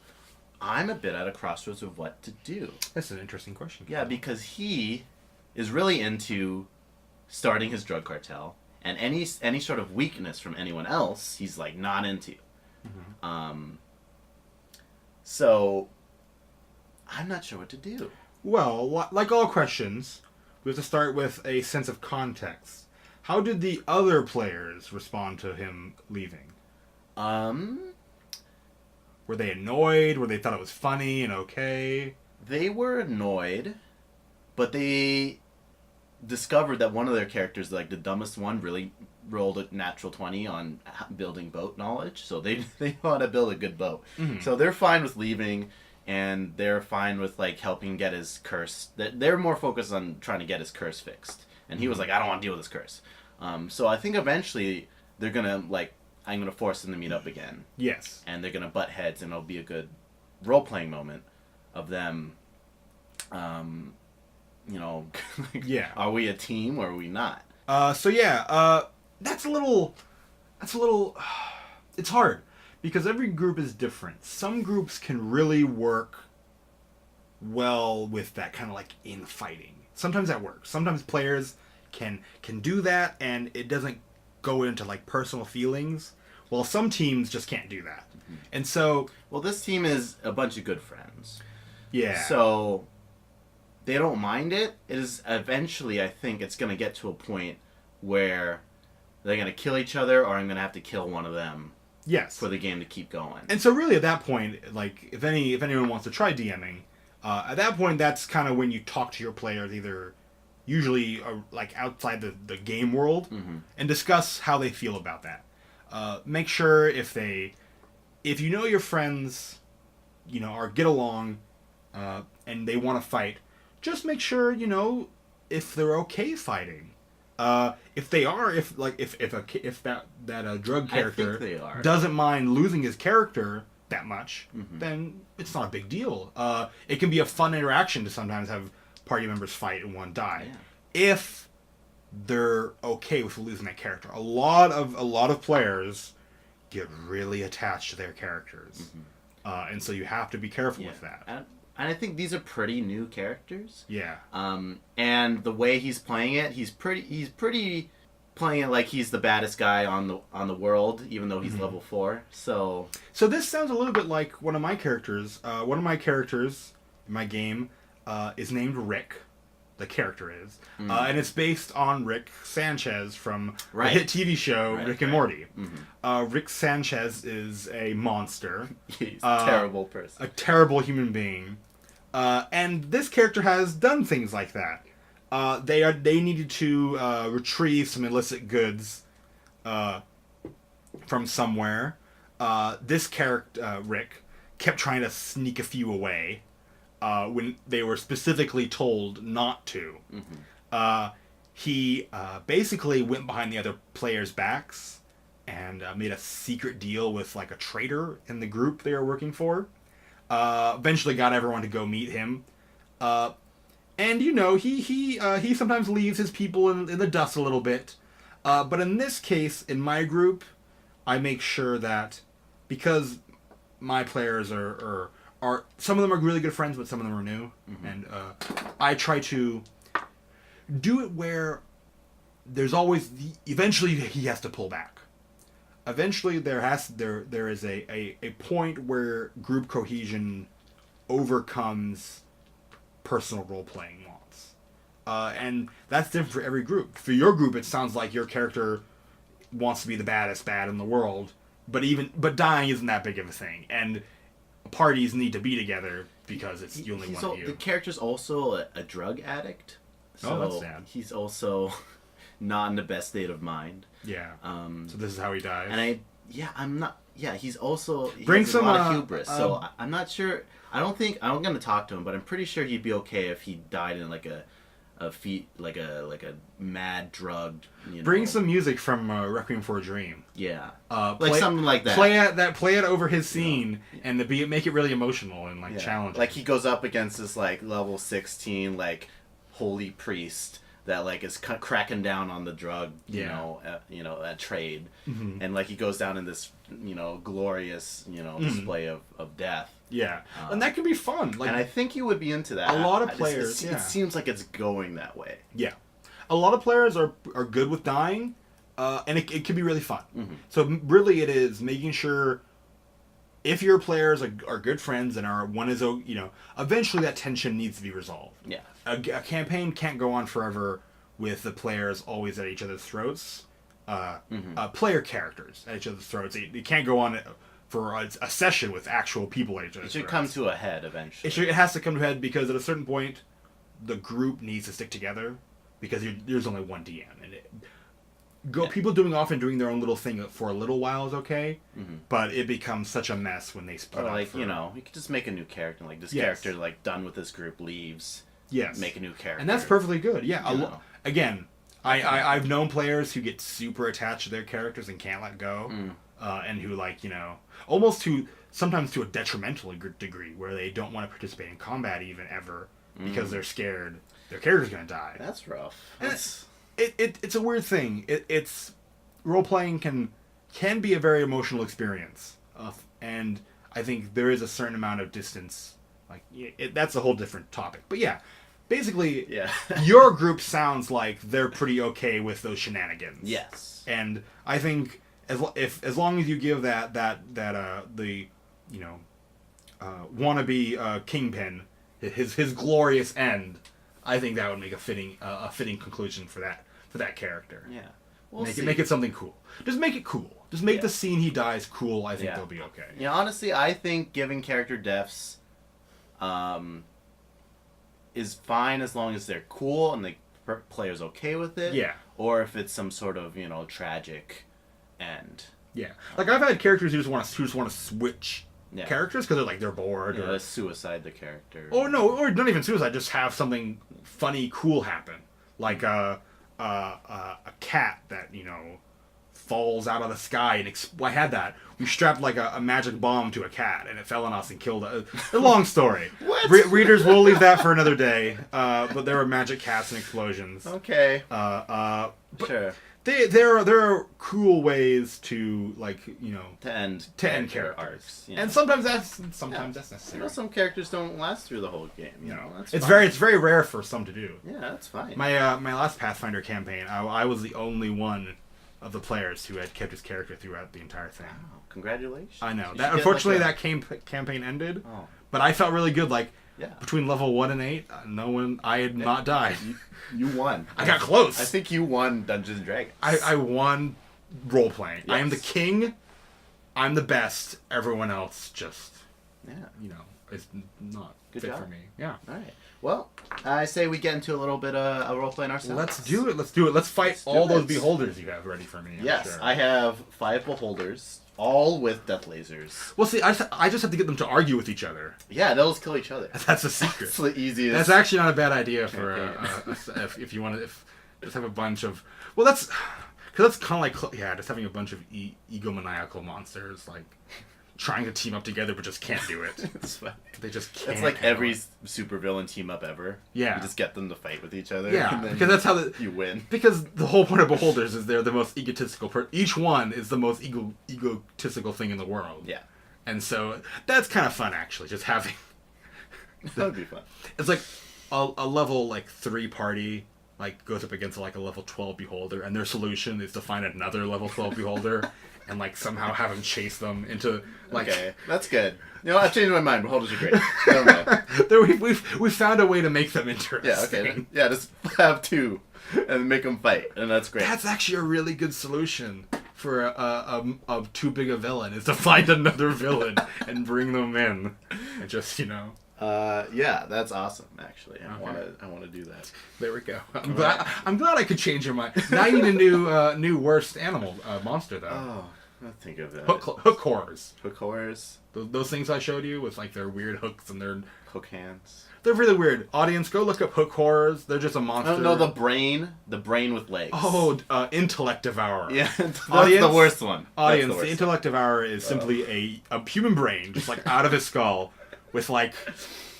I'm a bit at a crossroads of what to do. That's an interesting question. Yeah, because he is really into starting his drug cartel, and any sort of weakness from anyone else, he's like not into. So I'm not sure what to do. Well, like all questions, we have to start with a sense of context. How did the other players respond to him leaving? Were they annoyed? Were they thought it was funny and okay? They were annoyed, but they discovered that one of their characters, like the dumbest one, really rolled a natural 20 on building boat knowledge. So they know how to build a good boat. So they're fine with leaving, and they're fine with like helping get his curse. They're more focused on trying to get his curse fixed. And he was like, I don't want to deal with this curse. So I think eventually they're gonna I'm gonna force them to meet up again. Yes. And they're gonna butt heads, and it'll be a good role playing moment of them. Are we a team or are we not? That's a little. It's hard because every group is different. Some groups can really work well with that kind of like infighting. Sometimes that works. Sometimes players can do that, and it doesn't go into like personal feelings. Well, some teams just can't do that, and so Well, this team is a bunch of good friends. yeah. So they don't mind it. It is eventually, I think, it's going to get to a point where they're going to kill each other, or I'm going to have to kill one of them Yes. for the game to keep going. And so really at that point, like if anyone wants to try DMing, at that point that's kind of when you talk to your players, either usually like outside the game world, and discuss how they feel about that. Make sure if you know your friends, or get along, and they want to fight, just make sure if they're okay fighting. If they are, if that drug character doesn't mind losing his character that much, then it's not a big deal. It can be a fun interaction to sometimes have party members fight and one die. Yeah. If they're okay with losing that character. A lot of players get really attached to their characters, and so you have to be careful with that. And I think these are pretty new characters. Yeah. And the way he's playing it, he's pretty playing it like he's the baddest guy on the world, even though he's level 4. So this sounds a little bit like one of my characters. One of my characters in my game is named Rick. The character is, and it's based on Rick Sanchez from the hit TV show Rick and Morty. Rick Sanchez is a monster. He's a terrible person. A terrible human being. And this character has done things like that. They needed to retrieve some illicit goods from somewhere. This character, Rick, kept trying to sneak a few away when they were specifically told not to. He basically went behind the other players' backs and made a secret deal with like a traitor in the group they were working for. Eventually got everyone to go meet him. And he sometimes leaves his people in the dust a little bit. But in this case, in my group, I make sure that because my players are some of them are really good friends, but some of them are new, and I try to do it where there's always eventually he has to pull back. Eventually there is a point where group cohesion overcomes personal role playing wants, and that's different for every group. For your group, it sounds like your character wants to be the baddest bad in the world, but dying isn't that big of a thing, and parties need to be together because it's the only one of you. The character's also a drug addict. So that's sad. He's also not in the best state of mind. Yeah. So this is how he dies. And I'm not. Yeah, he's also he Bring has some a lot of hubris. So I'm not sure. I'm going to talk to him, but I'm pretty sure he'd be okay if he died in like a mad drugged. Bring some music from Requiem for a Dream. Yeah. Something like that. Play it over his scene and make it really emotional and challenging. Like he goes up against this like level 16 like holy priest that like is cracking down on the drug trade, and like he goes down in this glorious display of death. Yeah, and that can be fun. And I think you would be into that. A lot of players. It seems like it's going that way. Yeah, a lot of players are good with dying, and it can be really fun. So really, it is making sure if your players are good friends and eventually that tension needs to be resolved. Yeah, a campaign can't go on forever with the players always at each other's throats. Player characters at each other's throats. It can't go on for a session with actual people at each other's throats. It should come to a head eventually. It has to come to a head because at a certain point, the group needs to stick together because there's only one DM. And people often doing their own little thing for a little while is okay, but it becomes such a mess when they split up. You could just make a new character. Like this character, like done with this group, leaves. Yes. Make a new character. And that's perfectly good. Yeah. Again, I've known players who get super attached to their characters and can't let go, and who almost sometimes to a detrimental degree where they don't want to participate in combat even ever because they're scared their character's going to die. That's rough. It's a weird thing. It's role playing can be a very emotional experience, and I think there is a certain amount of distance. That's a whole different topic. But yeah, basically, Yeah. your group sounds like they're pretty okay with those shenanigans. Yes. And I think as long as you give the wannabe Kingpin his glorious end, I think that would make a fitting conclusion for that character. Yeah. We'll Make it something cool. Just make it cool. Just make Yeah. the scene he dies cool. I think Yeah. they'll be okay. Yeah, honestly, I think giving character deaths is fine as long as they're cool and the player's okay with it. Yeah. Or if it's some sort of, tragic end. Yeah. Like I've had characters who just want to switch Yeah. characters because they're bored Or or suicide the character. or not even suicide. Just have something funny, cool happen. Like a cat that falls out of the sky and I had that. We strapped like a magic bomb to a cat and it fell on us and killed a long story. What? Readers will leave that for another day. But there were magic cats and explosions. Okay. But Sure. there are cool ways to To end character arcs. and sometimes that's necessary. Some characters don't last through the whole game. That's It's fine. very rare for some to do. Yeah, that's fine. My last Pathfinder campaign, I was the only one of the players who had kept his character throughout the entire thing. Wow, congratulations. I know You that. should get, Unfortunately, like, that campaign ended. Oh. But I felt really good. Yeah. Between level 1 and 8, I had not died. You won. I got close. I think you won Dungeons and Dragons. I won role playing. Yes. I am the king. I'm the best. Everyone else just is not Good fit job. for me. Yeah. All right. Well, I say we get into a little bit of a role playing ourselves. Let's do it. Let's fight Let's do all those it. beholders you have ready for me. I'm Yes, sure. I have 5 beholders, all with death lasers. Well, see, I just have to get them to argue with each other. Yeah, they'll just kill each other. That's a secret. It's the easiest. That's actually not a bad idea for Okay. if you want to just have a bunch of because that's kind of like just having a bunch of egomaniacal monsters like trying to team up together but just can't do it. It's funny. They just can't. It's like handle every it. supervillain team up ever. Yeah. You just get them to fight with each other. Yeah, and then because that's how you win. Because the whole point of beholders is they're the most egotistical. Each one is the most egotistical thing in the world. Yeah. And so that's kind of fun actually. Just having. That would be fun. It's like a level 3 party goes up against a level 12 beholder, and their solution is to find another level 12 beholder and somehow have him chase them into Okay, that's good. I've changed my mind. Beholders are great. Never mind. we've found a way to make them interesting. Yeah, okay. Yeah, just have 2 and make them fight, and that's great. That's actually a really good solution for a too big a villain is to find another villain and bring them in and just Yeah, that's awesome. Actually, I Okay. want to do that. There we go. I'm glad I could change your mind. Now you need a new worst animal monster though. Oh, I'll think of that. Hook horrors. Hook horrors, Those things I showed you with their weird hooks and hook hands. they're really weird. Audience, go look up hook horrors. They're just a monster. Oh no, the brain with legs. Oh, intellect devourer. yeah, that's Audience, the worst one. That's Audience, the the worst intellect devourer is simply a human brain, just out of his skull, with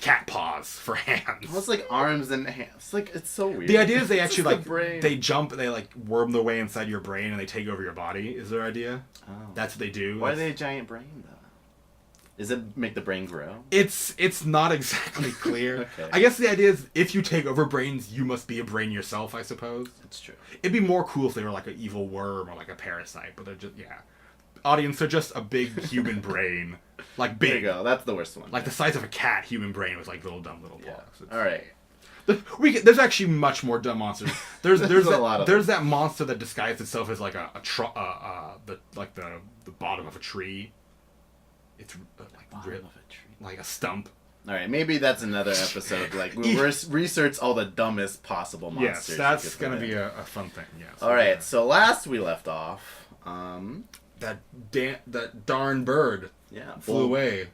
cat paws for hands. Well, it's like arms and hands. It's so weird. The idea is they It's actually just the brain. they jump, they worm their way inside your brain, and they take over your body. Is their idea? Oh. That's what they do. Why are they a giant brain though? Does it make the brain grow? It's not exactly clear. Okay. I guess the idea is if you take over brains, you must be a brain yourself. I suppose. That's true. It'd be more cool if they were an evil worm or a parasite, but they're just Audience, they're just a big human brain, big. There you go. That's the worst one. The size of a cat, human brain with little dumb little Yeah. paws. All right. There's actually much more dumb monsters. There's a lot of there's that monster that disguised itself as the bottom of a tree. It's Bottom of a tree. a stump. All right, maybe that's another episode. We'll research all the dumbest possible monsters. Yes, that's you could gonna put be in. a fun thing. Yes. All right, so last we left off, that darn bird flew away.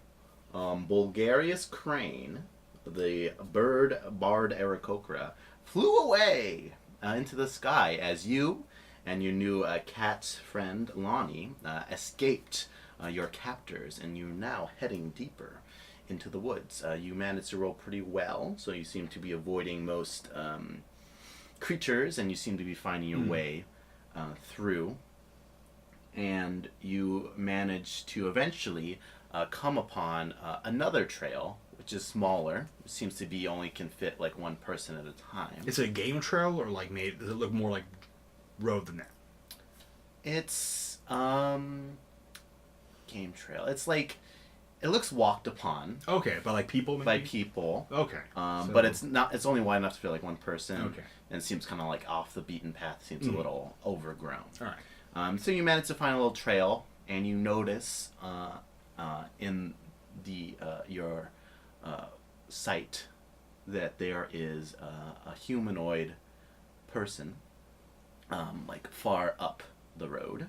Bulgarius Crane, the bird bard Aarakocra, flew away into the sky as you and your new cat friend Lonnie escaped your captors, and you're now heading deeper into the woods. You managed to roll pretty well, so you seem to be avoiding most creatures, and you seem to be finding your way through. And you manage to eventually come upon another trail, which is smaller. It seems to be only can fit like one person at a time. Is it a game trail or like made? Does it look more like road than that? It's game trail. It's like it looks walked upon. Okay, by like people maybe? By people. Okay. But it's not. It's only wide enough to fit like one person. Okay. And it seems kind of like off the beaten path. Seems a little overgrown. All right. So you manage to find a little trail, and you notice in the your sight that there is a humanoid person, like far up the road,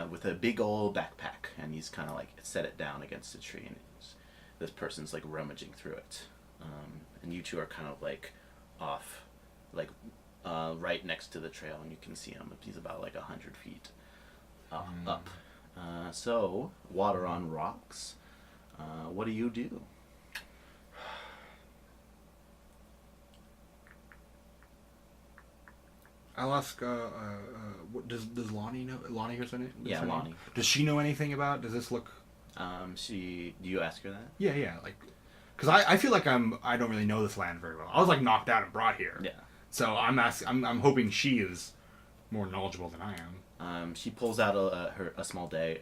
with a big old backpack, and he's kind of like set it down against a tree, and this person's like rummaging through it, and you two are kind of like off, like right next to the trail, and you can see him. He's about like 100 feet up. So water on rocks. What do you do? I'll ask. What does Lonnie know? Lonnie hears any? Yeah, Lonnie. Does she know anything about? Does this look? Do you ask her that? Yeah. Like, because I feel like I don't really know this land very well. I was like knocked out and brought here. Yeah. So I'm hoping she is more knowledgeable than I am. She pulls out a small dagger.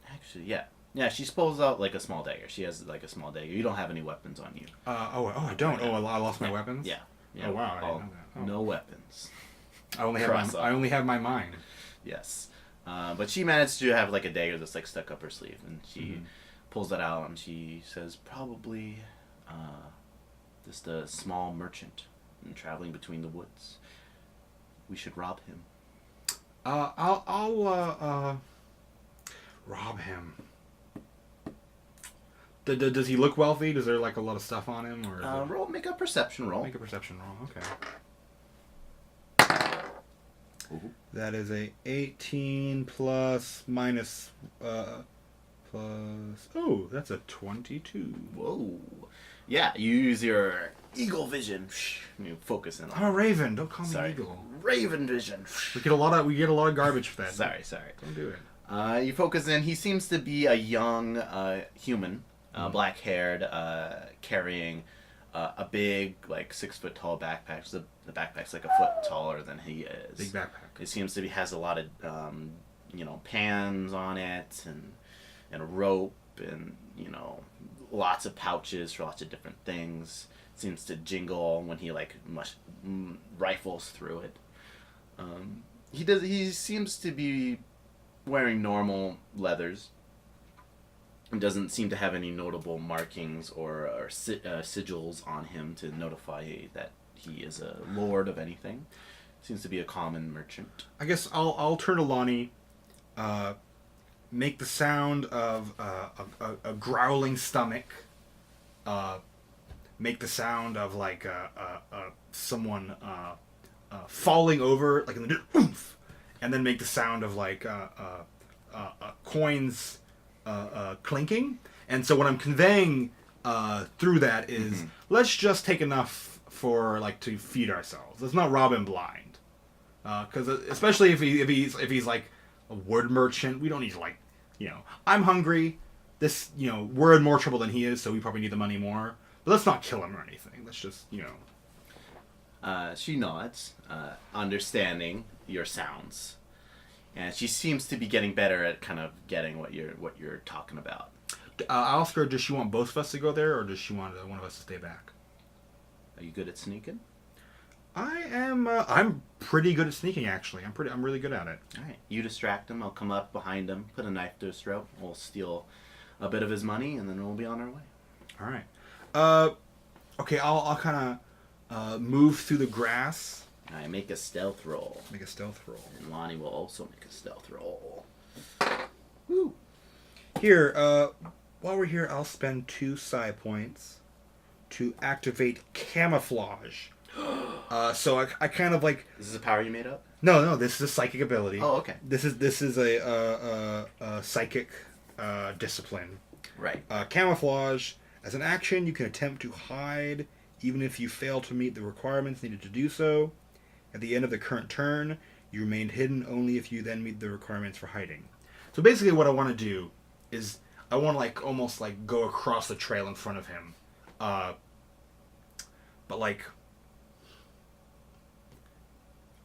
Actually, yeah. Yeah, she pulls out like a small dagger. She has like a small dagger. You don't have any weapons on you. I don't. Oh, I lost my weapons. Yeah. Oh wow, I didn't know that. Oh. No weapons. I only have my mind. Yes, but she managed to have like a dagger that's like stuck up her sleeve, and she pulls that out, and she says, "Probably, just a small merchant, and traveling between the woods. We should rob him." I'll rob him. Does he look wealthy? Does there like a lot of stuff on him, or make a perception roll. Make a perception roll. Okay. Ooh. That is a 18 plus minus plus. Oh, that's a 22. Whoa. Yeah, you use your eagle vision. You focus in on. I'm a raven. Don't call me Sorry. eagle. Raven vision. We get a lot of garbage for that. Sorry. Don't do it. You focus in. He seems to be a young human, black-haired, carrying a big, like 6-foot tall backpack. So the backpack's like a foot taller than he is. Big backpack. It seems to be has a lot of pans on it and a rope and lots of pouches for lots of different things. It seems to jingle when he like rifles through it. He seems to be wearing normal leathers. He doesn't seem to have any notable markings or sigils on him to notify that he is a lord of anything. Seems to be a common merchant. I guess I'll turn to Lonnie, make the sound of a growling stomach, make the sound of like someone falling over, like in the oomph, and then make the sound of like coins clinking. And so what I'm conveying through that is, let's just take enough for like to feed ourselves. Let's not rob him blind. Because especially if he's like a wood merchant, we don't need to like, I'm hungry. This, we're in more trouble than he is, so we probably need the money more. But let's not kill him or anything. Let's just, She nods, understanding your sounds, and she seems to be getting better at kind of getting what you're talking about. I'll ask her, does she want both of us to go there, or does she want one of us to stay back? Are you good at sneaking? I am. I'm pretty good at sneaking, actually. I'm really good at it. All right, you distract him. I'll come up behind him, put a knife to his throat. We'll steal a bit of his money, and then we'll be on our way. All right. Okay. I'll kind of move through the grass. I make a stealth roll. Make a stealth roll. And Lonnie will also make a stealth roll. Woo. Here. While we're here, I'll spend 2 psi points to activate camouflage. So I kind of like. This is a power you made up? No. This is a psychic ability. Oh, okay. This is a psychic discipline. Right. Camouflage. As an action, you can attempt to hide, even if you fail to meet the requirements needed to do so. At the end of the current turn, you remain hidden only if you then meet the requirements for hiding. So basically, what I want to do is I want to like almost like go across the trail in front of him, but like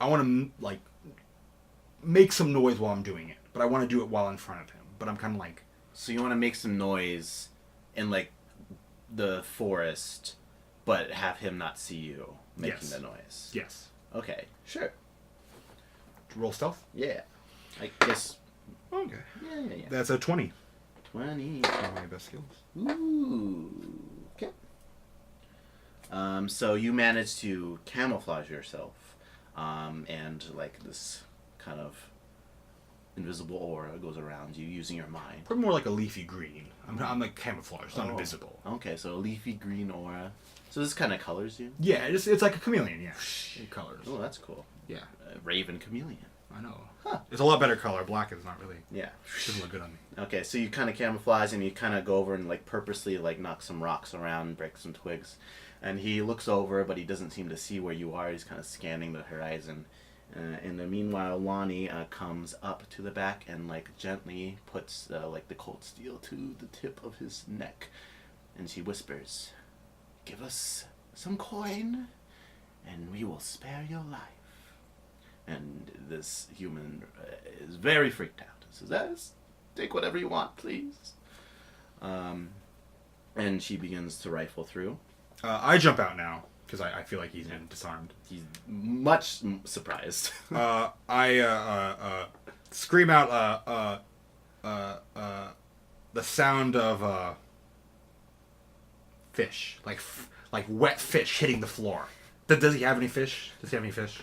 I want to like make some noise while I'm doing it, but I want to do it while in front of him. But I'm kind of like, So you want to make some noise in like the forest, but have him not see you making Yes. the noise. yes, Okay, sure. roll stealth. Yeah, I guess. Okay, Yeah. that's a 20. 20. One of my best skills. Ooh. Okay. So you manage to camouflage yourself, and like this kind of invisible aura goes around you using your mind. Probably more like a leafy green. I'm like camouflaged, not invisible. Okay, so a leafy green aura. So this kind of colors you? Yeah, it's like a chameleon. Yeah, it colors. Oh, that's cool. Yeah, Raven chameleon. I know. Huh. It's a lot better color. Black is not really. Yeah. Doesn't look good on me. Okay, so you kind of camouflage and you kind of go over and like purposely like knock some rocks around, break some twigs, and he looks over, but he doesn't seem to see where you are. He's kind of scanning the horizon. And then meanwhile, Lonnie comes up to the back and like gently puts like the cold steel to the tip of his neck, and she whispers, "Give us some coin, and we will spare your life." And this human is very freaked out. He says, "Yes, take whatever you want, please." And she begins to rifle through. I jump out now because I feel like he's been disarmed. He's much surprised. I scream out the sound of fish, like wet fish hitting the floor. Does he have any fish? Does he have any fish?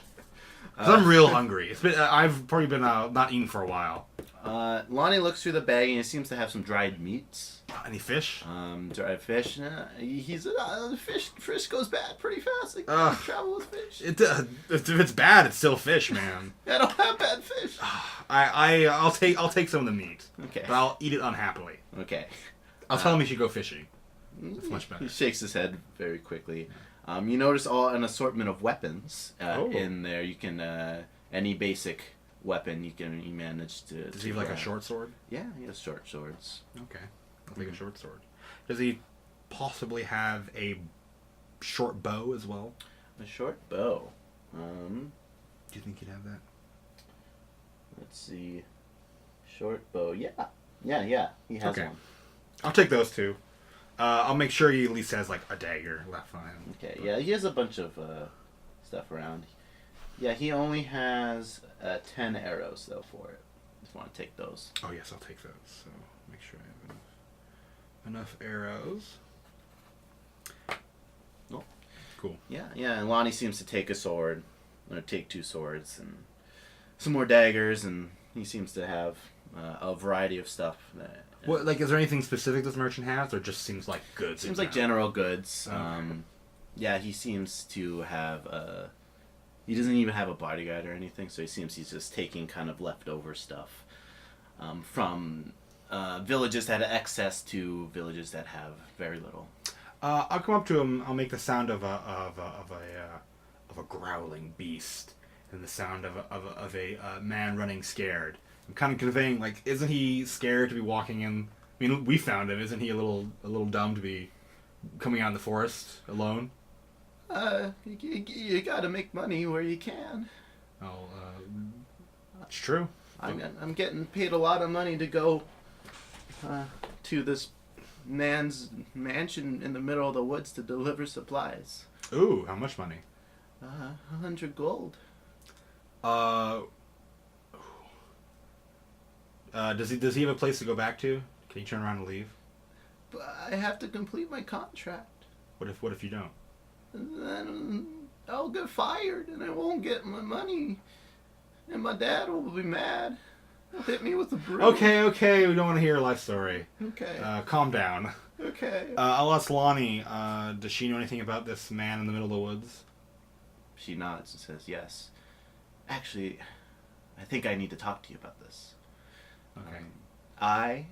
'Cause I'm real hungry. It's been I've probably been not eating for a while. Lonnie looks through the bag and he seems to have some dried meats. Any fish? Dried fish. He's fish goes bad pretty fast. Like, travel with fish. If it's bad, it's still fish, man. I don't have bad fish. I'll take some of the meat. Okay. But I'll eat it unhappily. Okay. I'll tell him he should go fishing. That's much better. He shakes his head very quickly. You notice an assortment of weapons in there. You can any basic weapon you manage to. Does he have like a short sword? Yeah, he has short swords. Okay, I'll take a short sword. Does he possibly have a short bow as well? A short bow. Do you think he'd have that? Let's see. Short bow. Yeah. He has Okay. one. I'll take those two. I'll make sure he at least has like a dagger left on him. Okay. Yeah, he has a bunch of stuff around. Yeah, he only has 10 arrows though for it. Just want to take those. Oh yes, I'll take those. So make sure I have enough arrows. Oh. Cool. Yeah, and Lonnie seems to take a sword, or take 2 swords and some more daggers, and he seems to have a variety of stuff. What is there anything specific this merchant has, or just seems like goods? Seems like general goods. Okay. Yeah, he seems to have he doesn't even have a bodyguard or anything, so he seems he's just taking kind of leftover stuff from villages that have excess to villages that have very little. I'll come up to him. I'll make the sound of a growling beast, and the sound of a man running scared. I'm kind of conveying like, isn't he scared to be walking in? I mean, we found him. Isn't he a little dumb to be coming out in the forest alone? You gotta make money where you can. Oh, it's true. I'm getting paid a lot of money to go to this man's mansion in the middle of the woods to deliver supplies. Ooh, how much money? 100 gold. Does he have a place to go back to? Can you turn around and leave? But I have to complete my contract. What if you don't? Then I'll get fired and I won't get my money. And my dad will be mad. He'll hit me with a broom. Okay, we don't want to hear a life story. Okay. Calm down. Okay. I'll ask Lonnie, does she know anything about this man in the middle of the woods? She nods and says, yes. Actually, I think I need to talk to you about this. Okay. I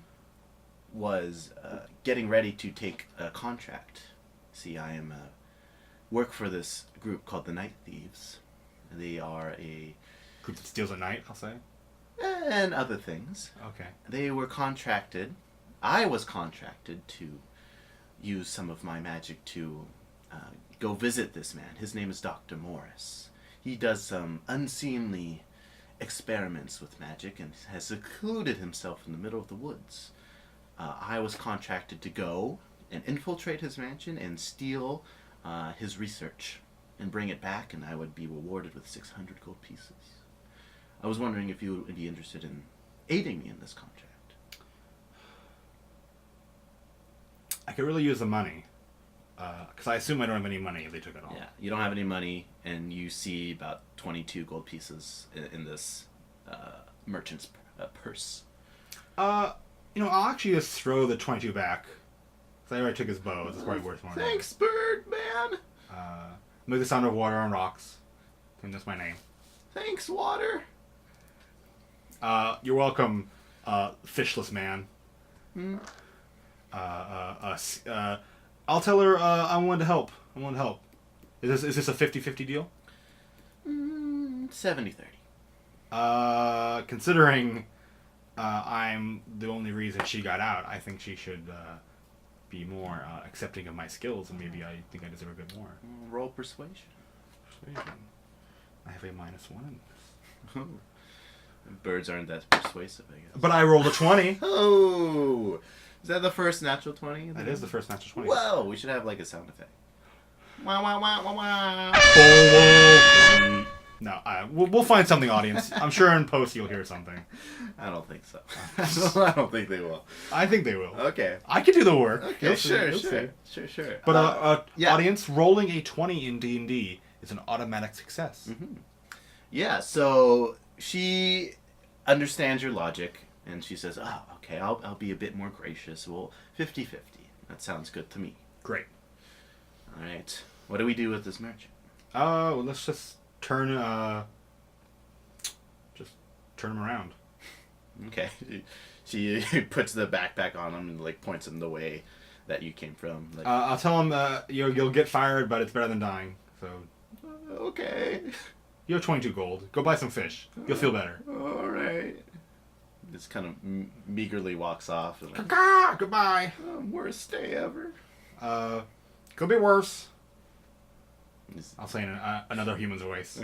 was getting ready to take a contract. See, I am work for this group called the Night Thieves. They are a... Group that steals at night, I'll say. and other things. Okay. They were contracted. I was contracted to use some of my magic to go visit this man. His name is Dr. Morris. He does some unseemly experiments with magic and has secluded himself in the middle of the woods. I was contracted to go and infiltrate his mansion and steal his research and bring it back, and I would be rewarded with 600 gold pieces. I was wondering if you would be interested in aiding me in this contract. I could really use the money. Because I assume I don't have any money if they took it all. Yeah, you don't have any money, and you see about 22 gold pieces in this merchant's purse. I'll actually just throw the 22 back. Because I already took his bow. It's probably worth more. Thanks, bird man. Make the sound of water on rocks. I think that's my name. Thanks, water. You're welcome, fishless man. Hmm. I'll tell her I'm willing to help. Is this a 50-50 deal? 70-30. Considering I'm the only reason she got out, I think she should be more accepting of my skills, and maybe I think I deserve a bit more. Roll persuasion. I have a -1 in this. Birds aren't that persuasive, I guess. But I rolled a 20. Oh! Is that the first natural 20? That is the first natural 20. Whoa! We should have like a sound effect. Wow, wow, wow, wow, wow. No, we'll find something, audience. I'm sure in post you'll hear something. I don't think so. I don't think they will. I think they will. Okay. I can do the work. Okay, You'll sure. see. But yeah. audience, rolling a 20 in D&D is an automatic success. Mm-hmm. Yeah, so she understands your logic, and she says, "Oh, okay, I'll be a bit more gracious. Well, 50-50. That sounds good to me." Great. All right. What do we do with this merchant? Well, let's just turn him around. Okay. She puts the backpack on him and like points him the way that you came from. Like, I'll tell him you'll get fired, but it's better than dying. So. Okay. You have 22 gold. Go buy some fish. You'll feel better. All right. Just kind of meagerly walks off. And like, goodbye. Worst day ever. Could be worse. I'll say in another human's voice.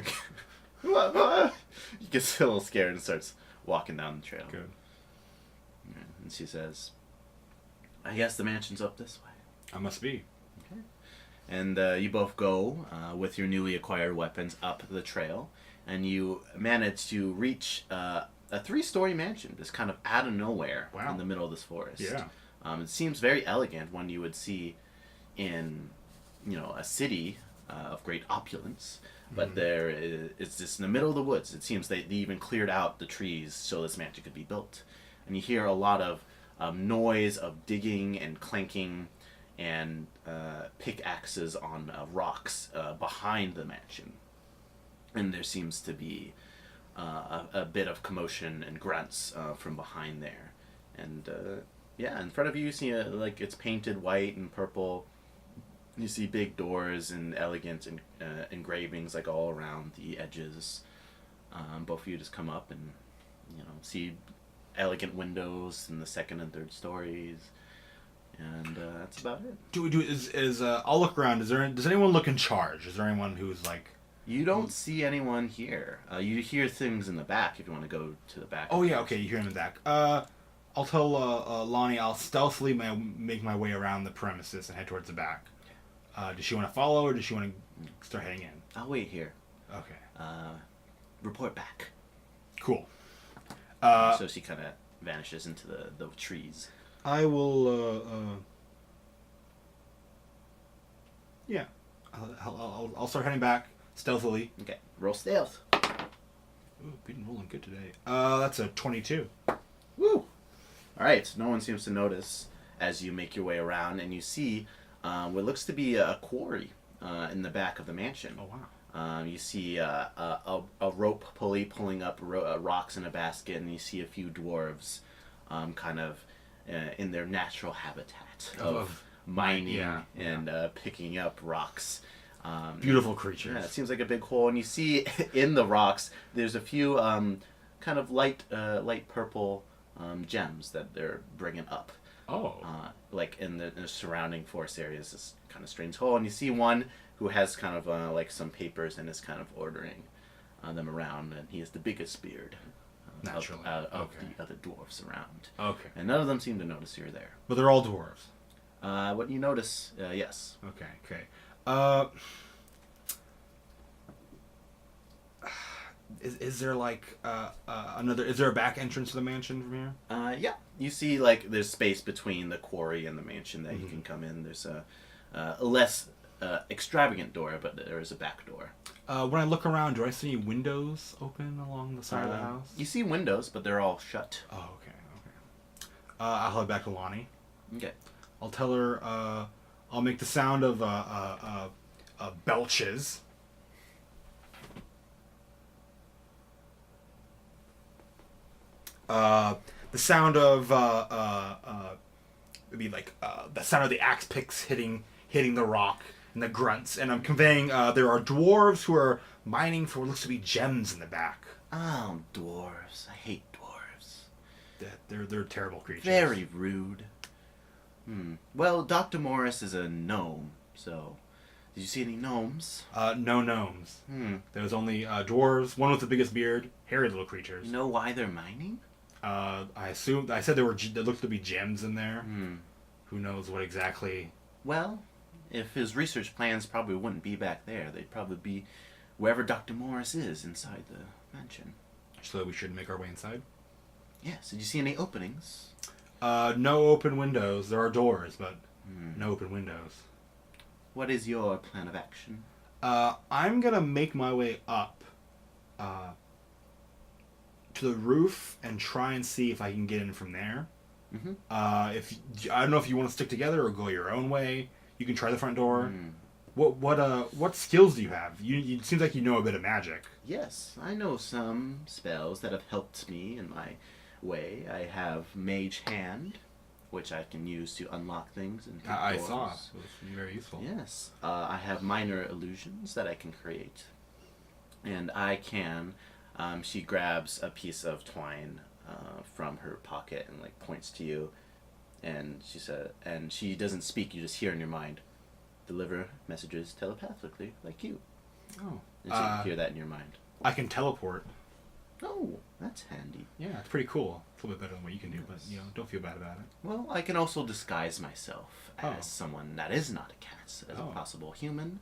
Okay. He gets a little scared and starts walking down the trail. Good. And she says, "I guess the mansion's up this way." I must be. Okay. And you both go with your newly acquired weapons up the trail, and you manage to reach a 3-story mansion, just kind of out of nowhere in the middle of this forest. Yeah. It seems very elegant, one you would see in, a city of great opulence. But it's just in the middle of the woods. It seems they even cleared out the trees so this mansion could be built. And you hear a lot of noise of digging and clanking and pickaxes on rocks behind the mansion. And there seems to be a bit of commotion and grunts from behind there. And in front of you see it's painted white and purple. You see big doors and elegant engravings all around the edges. Both of you just come up and see elegant windows in the second and third stories. And that's about it. I'll look around. Does anyone look in charge? Is there anyone who's like... You don't see anyone here. You hear things in the back if you want to go to the back. Oh, yeah, okay, you hear him in the back. I'll tell Lonnie I'll stealthily make my way around the premises and head towards the back. Does she want to follow, or does she want to start heading in? I'll wait here. Okay. Report back. Cool. So she kind of vanishes into the trees. I will, yeah. I'll start heading back stealthily. Okay. Roll stealth. Ooh, been rolling good today. That's a 22. Woo! Alright, no one seems to notice as you make your way around, and you see what looks to be a quarry in the back of the mansion. Oh, wow. You see a rope pulley pulling up rocks in a basket, and you see a few dwarves kind of in their natural habitat of mining and picking up rocks. Beautiful creatures. Yeah, it seems like a big hole, and you see in the rocks there's a few kind of light purple gems that they're bringing up. Oh. Like in the surrounding forest areas, this kind of strange hole, and you see one who has kind of like some papers and is kind of ordering them around, and he has the biggest beard Naturally. of Okay. the other dwarves around. Okay. And none of them seem to notice you're there. But they're all dwarves. What you notice, yes. Okay. Okay. Uh. Is there like another? Is there a back entrance to the mansion from here? Yeah, you see like there's space between the quarry and the mansion that you Mm-hmm. can come in. There's a less extravagant door, but there is a back door. When I look around, do I see any windows open along the side of the house? You see windows, but they're all shut. Oh, okay, okay. I'll head back to Lonnie. Okay. I'll tell her. I'll make the sound of belches. The sound of it'd be like the sound of the axe picks hitting the rock and the grunts, and I'm conveying there are dwarves who are mining for what looks to be gems in the back. Oh, dwarves! I hate dwarves. They're terrible creatures. Very rude. Well, Dr. Morris is a gnome, so did you see any gnomes? No gnomes. There was only dwarves. One with the biggest beard, hairy little creatures. You know why they're mining? I said there looked to be gems in there. Who knows what exactly? Well, if his research plans probably wouldn't be back there, they'd probably be wherever Dr. Morris is inside the mansion. So we should make our way inside. Yes. Did you see any openings? No open windows. There are doors, but no open windows. What is your plan of action? I'm gonna make my way up to the roof and try and see if I can get in from there. Mm-hmm. If I don't know if you want to stick together or go your own way. You can try the front door. What skills do you have? It seems like you know a bit of magic. Yes, I know some spells that have helped me in my way. I have Mage Hand, which I can use to unlock things and pick I doors. saw it. It was very useful. Yes, I have Minor Illusions that I can create, and I can. She grabs a piece of twine from her pocket and like points to you, and she doesn't speak. You just hear in your mind, deliver messages telepathically, like you. Oh. And so you hear that in your mind. I can teleport. Oh, that's handy. Yeah, it's pretty cool. It's a little bit better than what you can do, but Yes. don't feel bad about it. Well, I can also disguise myself as Oh. someone that is not a cat, as Oh. a possible human.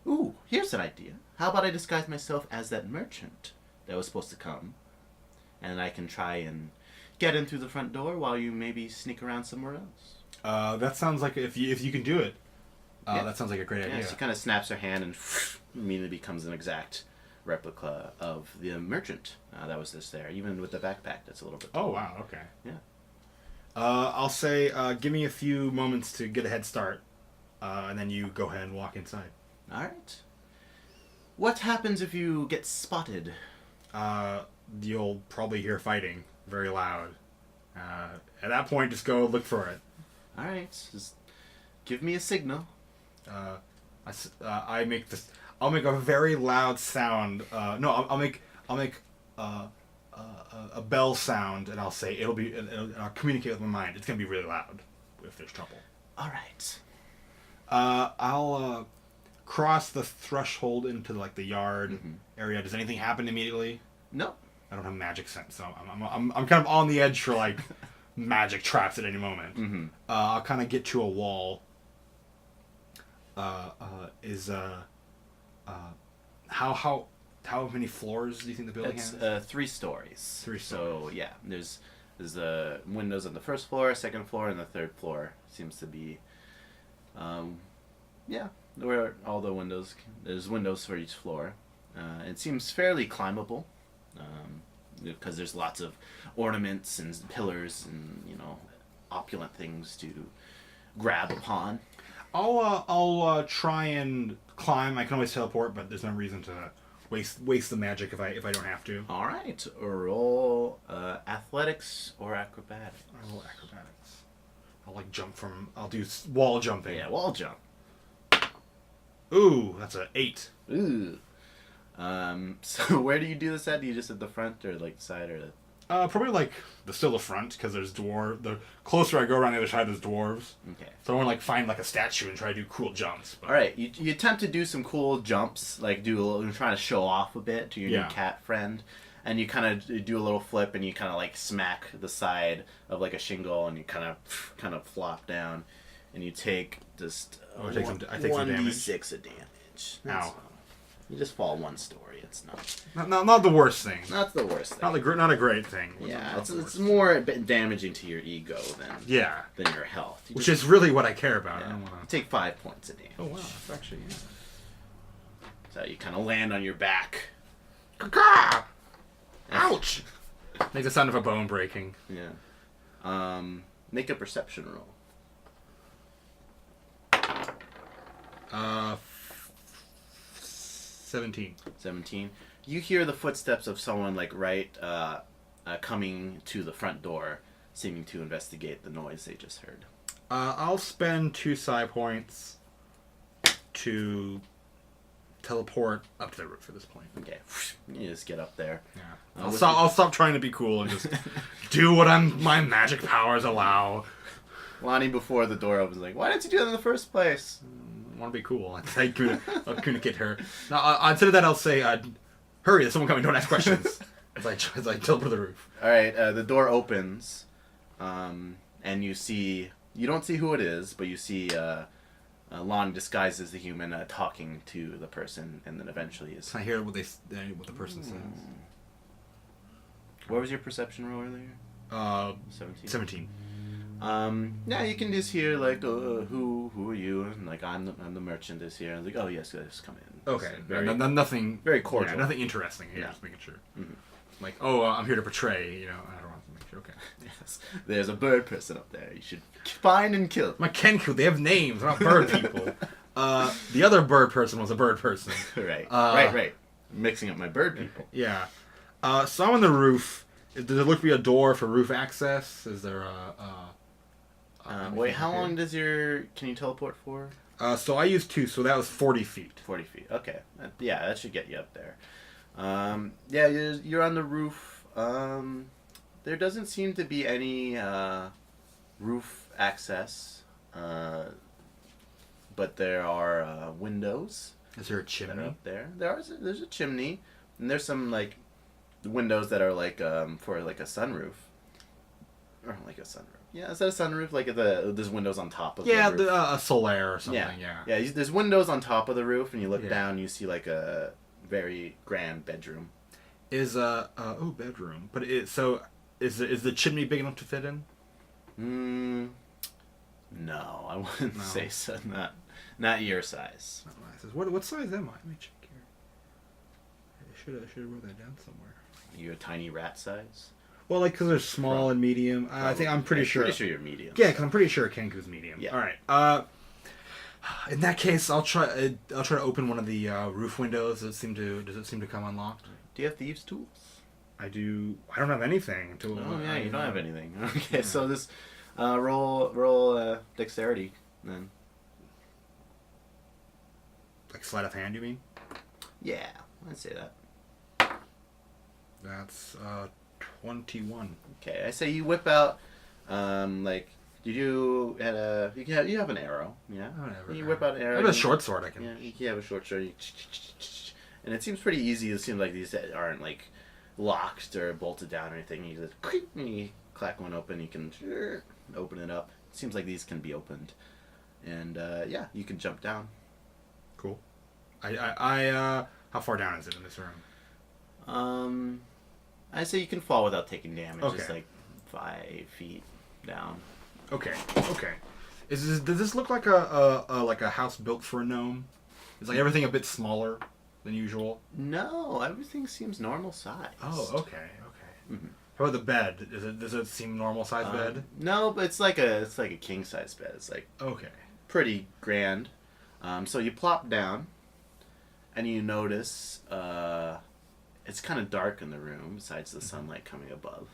Ooh, here's an idea. How about I disguise myself as that merchant that was supposed to come, and I can try and get in through the front door while you maybe sneak around somewhere else. That sounds like if you can do it. Yeah. That sounds like a great Yeah, idea. she kind of snaps her hand and immediately becomes an exact replica of the merchant that was just there, even with the backpack that's a little bit Oh taller. wow, okay. Yeah. I'll say, give me a few moments to get a head start, and then you go ahead and walk inside. All right. What happens if you get spotted? You'll probably hear fighting very loud. At that point, just go look for it. All right, just give me a signal. I make this. I'll make a very loud sound. No, I'll make a bell sound, and I'll say I'll communicate with my mind. It's gonna be really loud if there's trouble. All right. I'll cross the threshold into like the yard area. Does anything happen immediately? No. I don't have magic sense, so I'm kind of on the edge for like magic traps at any moment. I'll kind of get to a wall. How many floors do you think the building It's has? 3 stories. 3 So yeah, there's windows on the first floor, second floor, and the third floor seems to be. Yeah, where all the windows. There's windows for each floor. It seems fairly climbable, because there's lots of ornaments and pillars and opulent things to grab upon. I'll try and climb. I can always teleport, but there's no reason to waste the magic if I don't have to. All right, roll athletics or acrobatics. I roll acrobatics. I'll do wall jumping. Yeah, wall jump. Ooh, that's an 8. Ooh. So where do you do this at? Do you just at the front or like the side or the... Probably like still the front because there's The closer I go around the other side, there's dwarves. Okay. So I want to like find like a statue and try to do cool jumps. But... All right, you attempt to do some cool jumps, like you're trying to show off a bit to your new Yeah. cat friend, and you kind of do a little flip, and you kind of like smack the side of like a shingle, and you kind of flop down, and you take just I take some damage. 1d6 of damage. Ow. You just fall one story. It's Not the worst thing. not the worst thing. Not a great thing. Yeah, Not the it's worst. more a bit damaging to your ego Yeah. than your health. Which is really what I care about. yeah. I don't You want take 5 points of damage. Oh wow, that's actually So you kind of land on your back. Caw! Ouch! Makes the sound of a bone breaking. Yeah. Make a perception roll. 17. 17. You hear the footsteps of someone like coming to the front door, seeming to investigate the noise they just heard. I'll spend 2 psi points to teleport up to the roof at this point. Okay. You just get up there. Yeah. I'll stop trying to be cool and just do what my magic powers allow. Lonnie, before the door opens, like, why didn't you do that in the first place? I want to be cool. I'll communicate her. Now, instead of that, I'll say, hurry, there's someone coming, don't ask questions. as I teleport to the roof. Alright, the door opens, and you don't see who it is, but you see Lonnie disguised as the human talking to the person, and then eventually is... I hear what the person says. What was your perception roll earlier? 17. 17. Yeah, you can just hear like, who are you? And like, I'm the merchant this here. And like, oh yes, come in. Okay, Very, nothing. very cordial. Yeah, nothing interesting here. Yeah. Just making sure. Mm-hmm. Like, I'm here to portray. I don't want to make sure. Okay. Yes, there's a bird person up there. You should find and kill. My Kenku, they have names. They're not bird people. The other bird person was a bird person. Right. Right. Mixing up my bird people. Yeah. So I'm on the roof. Does it look to be a door for roof access? Is there wait, how long can you teleport for? So I used 2, so that was 40 feet. 40 feet. Okay. Yeah, that should get you up there. Yeah, you're on the roof. There doesn't seem to be any roof access, but there are windows. Is there a That are chimney? up there. There's a chimney, and there's some like windows that are like for like a sunroof, or like a sunroof. Yeah, is that a sunroof? Like there's windows on top of Yeah, the roof. a solaire or something. Yeah. There's windows on top of the roof, and you look Yeah. down, you see like a very grand bedroom. Is bedroom? But is the chimney big enough to fit in? No, I wouldn't No. say so. Not your size. Not my size. What size am I? Let me check here. I should have wrote that down somewhere. You a tiny rat size? Well, like because there's small and medium. I'm pretty sure. Pretty sure you're medium. Yeah, because I'm pretty sure Kenku's medium. Yeah. All right. In that case, I'll try to open one of the roof windows. Does it seem to come unlocked? Do you have thieves' tools? I do. I don't have anything until. Oh yeah, you don't have anything. Okay, so this roll dexterity then. Like sleight of hand, you mean? Yeah, I'd say that. That's 21. Okay, I say you whip out, like you have an arrow, yeah. Whatever. You whip out an arrow. I have a short sword. I can. Yeah, you have a short sword. And it seems pretty easy. It seems like these aren't like locked or bolted down or anything. You just and you clack one open. You can open it up. It seems like these can be opened, and yeah, you can jump down. Cool. I how far down is it in this room? I say you can fall without taking damage. Okay. It's like 5 feet down. Okay. Does this look like a house built for a gnome? Is like everything a bit smaller than usual? No, everything seems normal size. Oh, okay. Mhm. How about the bed? Does it seem normal size bed? No, but it's like a king size bed. It's like Okay. pretty grand. So you plop down, and you notice it's kind of dark in the room, besides the sunlight coming above.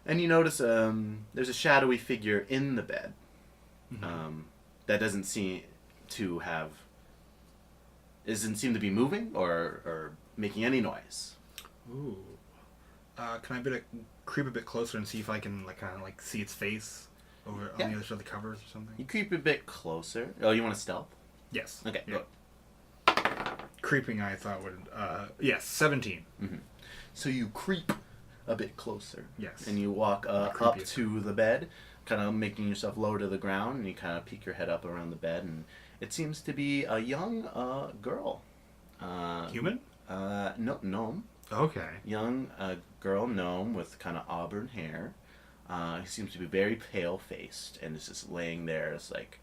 And you notice there's a shadowy figure in the bed that doesn't seem to be moving or making any noise. Ooh. Can I creep a bit closer and see if I can like kind of like see its face over on the other side of the covers or something. You creep a bit closer. Oh, you want to stealth? Yes. Okay. Yeah. Go. Creeping, I thought would. Yes, 17. Mm-hmm. So you creep a bit closer. Yes. And you walk up creepiest. to the bed, kind of making yourself low to the ground, and you kind of peek your head up around the bed, and it seems to be a young girl. Human? No, gnome. Okay. Young girl gnome with kind of auburn hair. He seems to be very pale faced, and is just laying there as like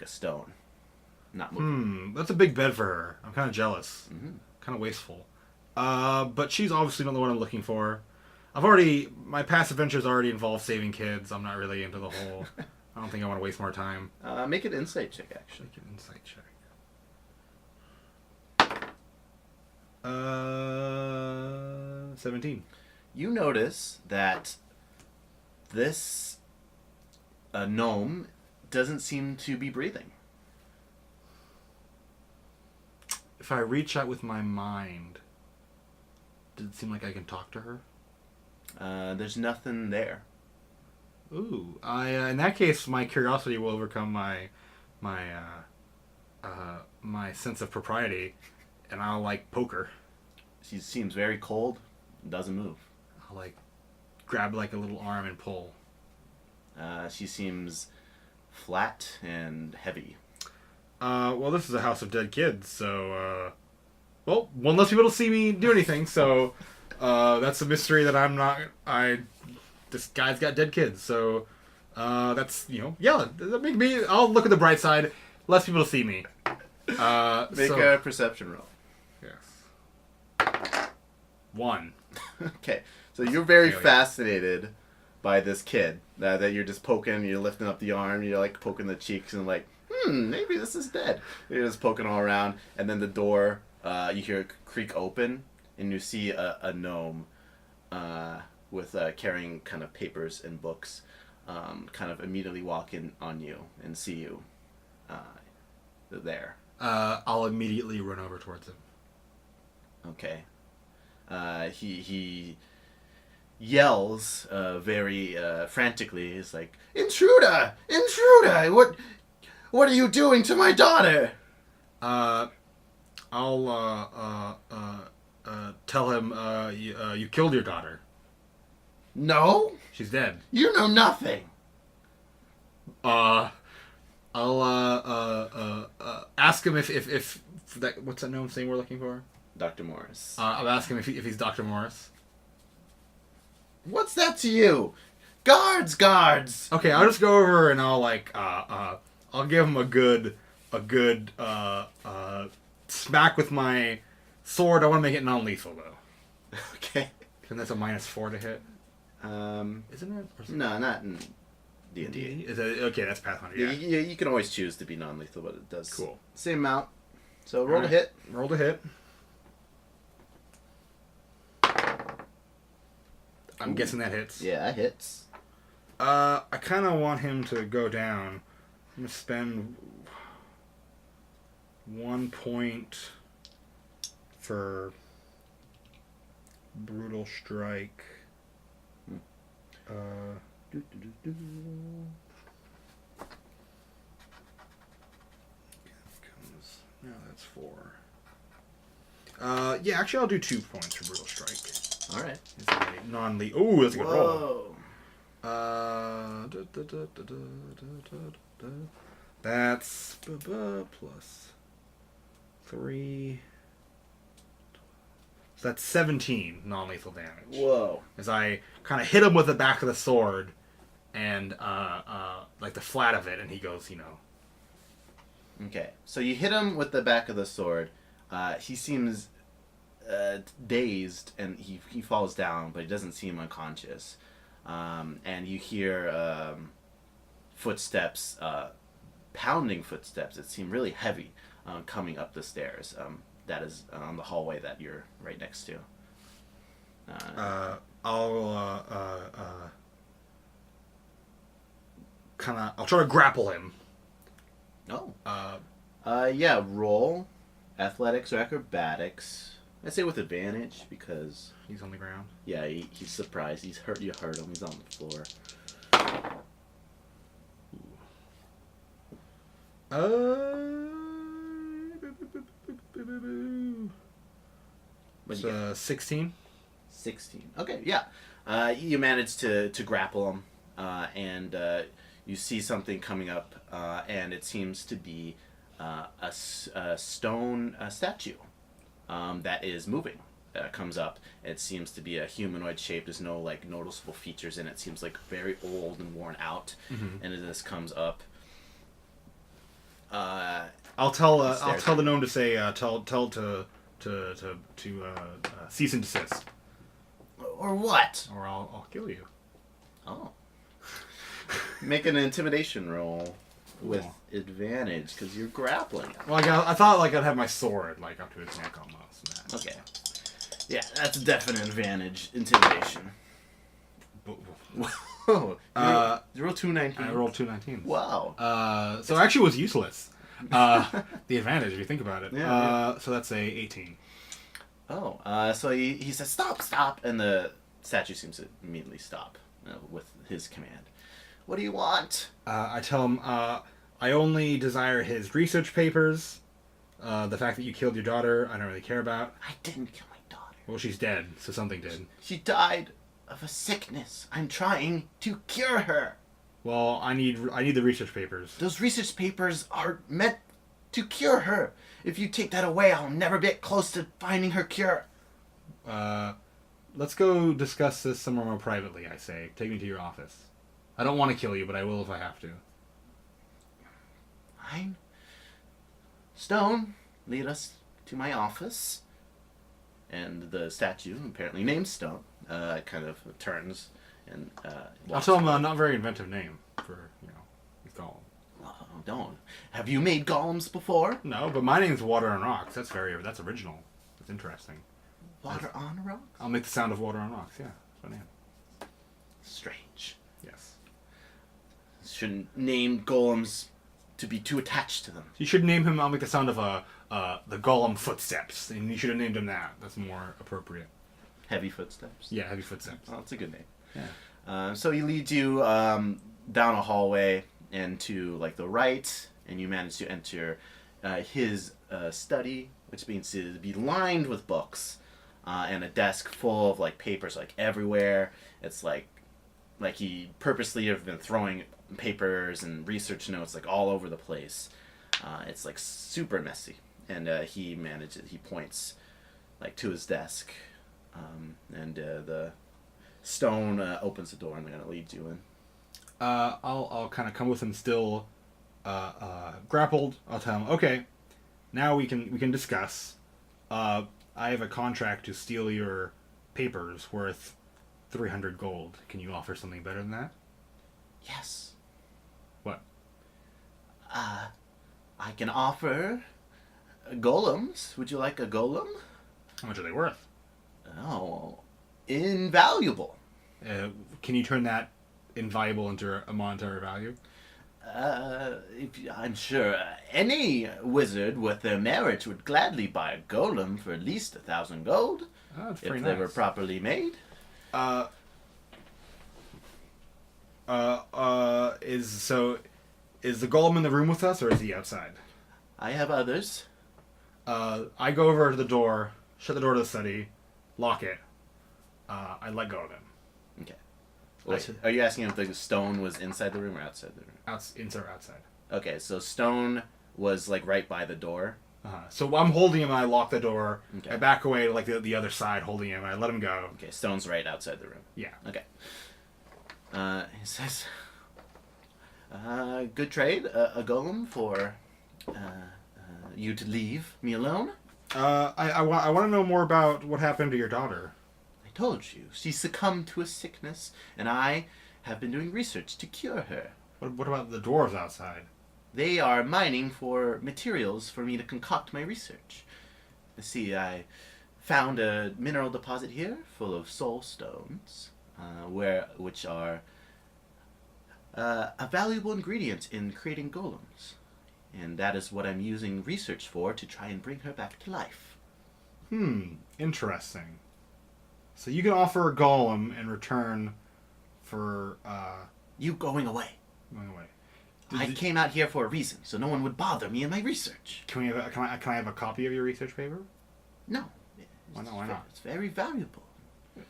a stone, not moving. That's a big bed for her. I'm kind of jealous. Mm-hmm. Kind of wasteful. But she's obviously not the one I'm looking for. My past adventures already involve saving kids. I'm not really into the whole. I don't think I want to waste more time. Make an insight check, actually. Make an insight check. 17. You notice that this gnome doesn't seem to be breathing. If I reach out with my mind, does it seem like I can talk to her? There's nothing there. Ooh, in that case, my curiosity will overcome my sense of propriety, and I'll like poke her. She seems very cold, doesn't move. I'll like grab like a little arm and pull. She seems flat and heavy. Well, this is a house of dead kids, so one less people to see me do anything. So that's a mystery that I'm not. This guy's got dead kids, so that's Make me. I'll look at the bright side. Less people to see me. Make a perception roll. Yes. 1. Okay, so you're very Failure. fascinated by this kid that you're just poking. You're lifting up the arm. You're like poking the cheeks and like, maybe this is dead. You're just poking all around, and then the door. You hear it creak open, and you see a gnome with carrying kind of papers and books, kind of immediately walk in on you and see you there. I'll immediately run over towards him. Okay. He yells very frantically. He's like, "Intruder! Intruder! What are you doing to my daughter?" I'll tell him you killed your daughter. No, She's dead. you know nothing. I'll ask him if that what's that gnome thing we're looking for? Dr. Morris. I'll ask him if he's Dr. Morris. What's that to you? Guards, guards. Okay, I'll just go over and I'll like I'll give him a good smack with my sword. I want to make it non-lethal though. Okay. And that's a -4 to hit. Isn't it? Or is it No, not in D&D. D&D? Is it okay? That's Pathfinder. Yeah. You can always choose to be non-lethal, but it does Cool. same amount. So roll Alright. a hit. Roll to hit. I'm guessing that hits. Yeah, that hits. I kind of want him to go down. I'm gonna spend 1 point for brutal strike. No, that's 4. Yeah, actually, I'll do 2 points for brutal strike. All right. It's a non-lethal. Ooh, that's a good roll. Whoa. That's plus 3. So that's 17 non-lethal damage. Whoa. As I kind of hit him with the back of the sword, and like the flat of it, and he goes, Okay. So you hit him with the back of the sword. He seems dazed, and he falls down, but he doesn't seem unconscious. And you hear footsteps, pounding footsteps that seem really heavy, coming up the stairs. That is on the hallway that you're right next to. I'll try to grapple him. Oh. Yeah. Roll athletics or acrobatics. I say with advantage because He's on the ground. yeah, he's surprised. He's hurt. You hurt him. He's on the floor. It's 16. 16. Okay, yeah. You manage to grapple him, and you see something coming up, and it seems to be a stone statue that is moving. Comes up. It seems to be a humanoid shape. There's no like noticeable features in it. It seems like very old and worn out. And as this comes up, I'll tell the gnome to say tell to cease and desist, or what? or I'll kill you. Oh, make an intimidation roll with advantage because you're grappling him. Well, I thought like I'd have my sword like up to his neck almost. Okay. Yeah, that's a definite advantage. Intimidation. Whoa. You roll 2 19s. I rolled 2 19s. Wow. So actually it was useless. The advantage, if you think about it. Yeah. So that's a 18. Oh. So he says, stop, and the statue seems to immediately stop with his command. What do you want? I tell him, I only desire his research papers. The fact that you killed your daughter, I don't really care about. I didn't kill my daughter. Well, she's dead, so something did. She died of a sickness. I'm trying to cure her. Well, I need the research papers. Those research papers are meant to cure her. If you take that away, I'll never get close to finding her cure. Let's go discuss this somewhere more privately, I say. Take me to your office. I don't want to kill you, but I will if I have to. Fine. Stone, lead us to my office. And the statue, apparently named Stone, kind of turns and I'll tell him not a very inventive name for, his golem. Oh, don't. Have you made golems before? No, but my name's Water on Rocks. That's original. That's interesting. Water on rocks? I'll make the sound of water on rocks, yeah. That's my name. Strange. Yes. Shouldn't name golems to be too attached to them. You should name him, I'll make the sound of the golem footsteps, and you should have named him that. That's more appropriate. Heavy footsteps? Yeah, heavy footsteps. Oh, that's a good name. Yeah. So he leads you down a hallway and to like the right, and you manage to enter his study, which means to be lined with books, and a desk full of like papers like everywhere. It's like he purposely have been throwing papers and research notes like all over the place. It's like super messy, and he points like to his desk, and the Stone opens the door and they're gonna lead you in. I'll kind of come with him still grappled. I'll tell him, okay, now we can discuss. I have a contract to steal your papers worth 300 gold. Can you offer something better than that? Yes. What? I can offer golems. Would you like a golem? How much are they worth? Oh, invaluable. Can you turn that invaluable into a monetary value? I'm sure any wizard with their merit would gladly buy a golem for at least 1,000 gold Oh, that's if pretty they nice. were properly made. Is the golem in the room with us, or is he outside? I have others. I go over to the door, shut the door to the study, lock it. I let go of him. Okay. Are you asking if the Stone was inside the room or outside the room? Inside or outside? Okay, so Stone was like right by the door. So I'm holding him, and I lock the door. Okay. I back away to like the other side, holding him. And I let him go. Okay, Stone's right outside the room. Yeah. Okay. He says, good trade, a golem for you to leave me alone. I want to know more about what happened to your daughter. I told you, she succumbed to a sickness, and I have been doing research to cure her. What about the dwarves outside? They are mining for materials for me to concoct my research. See, I found a mineral deposit here full of soul stones, which are a valuable ingredient in creating golems. And that is what I'm using research for to try and bring her back to life. Interesting. So you can offer a golem in return for You going away. going away. I came out here for a reason, so no one would bother me in my research. Can I have a copy of your research paper? No. Why not? It's very valuable.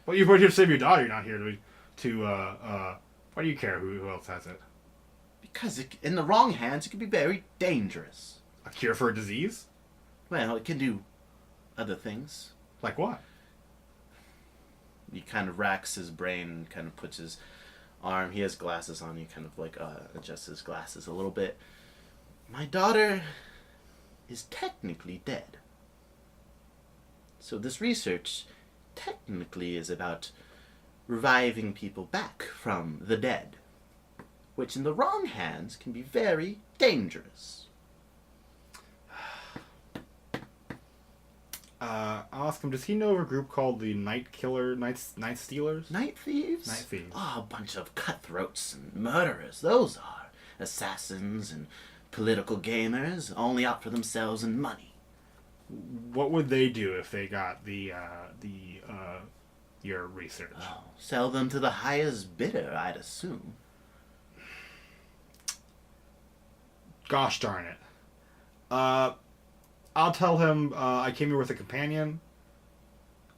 Well, you're here to save your daughter. You're not here to why do you care who else has it? Because in the wrong hands, it can be very dangerous. A cure for a disease? Well, it can do other things. Like what? He kind of racks his brain, kind of puts his arm. He has glasses on. He kind of like adjusts his glasses a little bit. My daughter is technically dead. So this research technically is about reviving people back from the dead, which in the wrong hands can be very dangerous. I'll ask him, does he know of a group called the Night Stealers? Night thieves? Night thieves. Oh, a bunch of cutthroats and murderers, those are. Assassins and political gamers, only out for themselves and money. What would they do if they got your research? Oh, sell them to the highest bidder, I'd assume. Gosh darn it. I'll tell him I came here with a companion.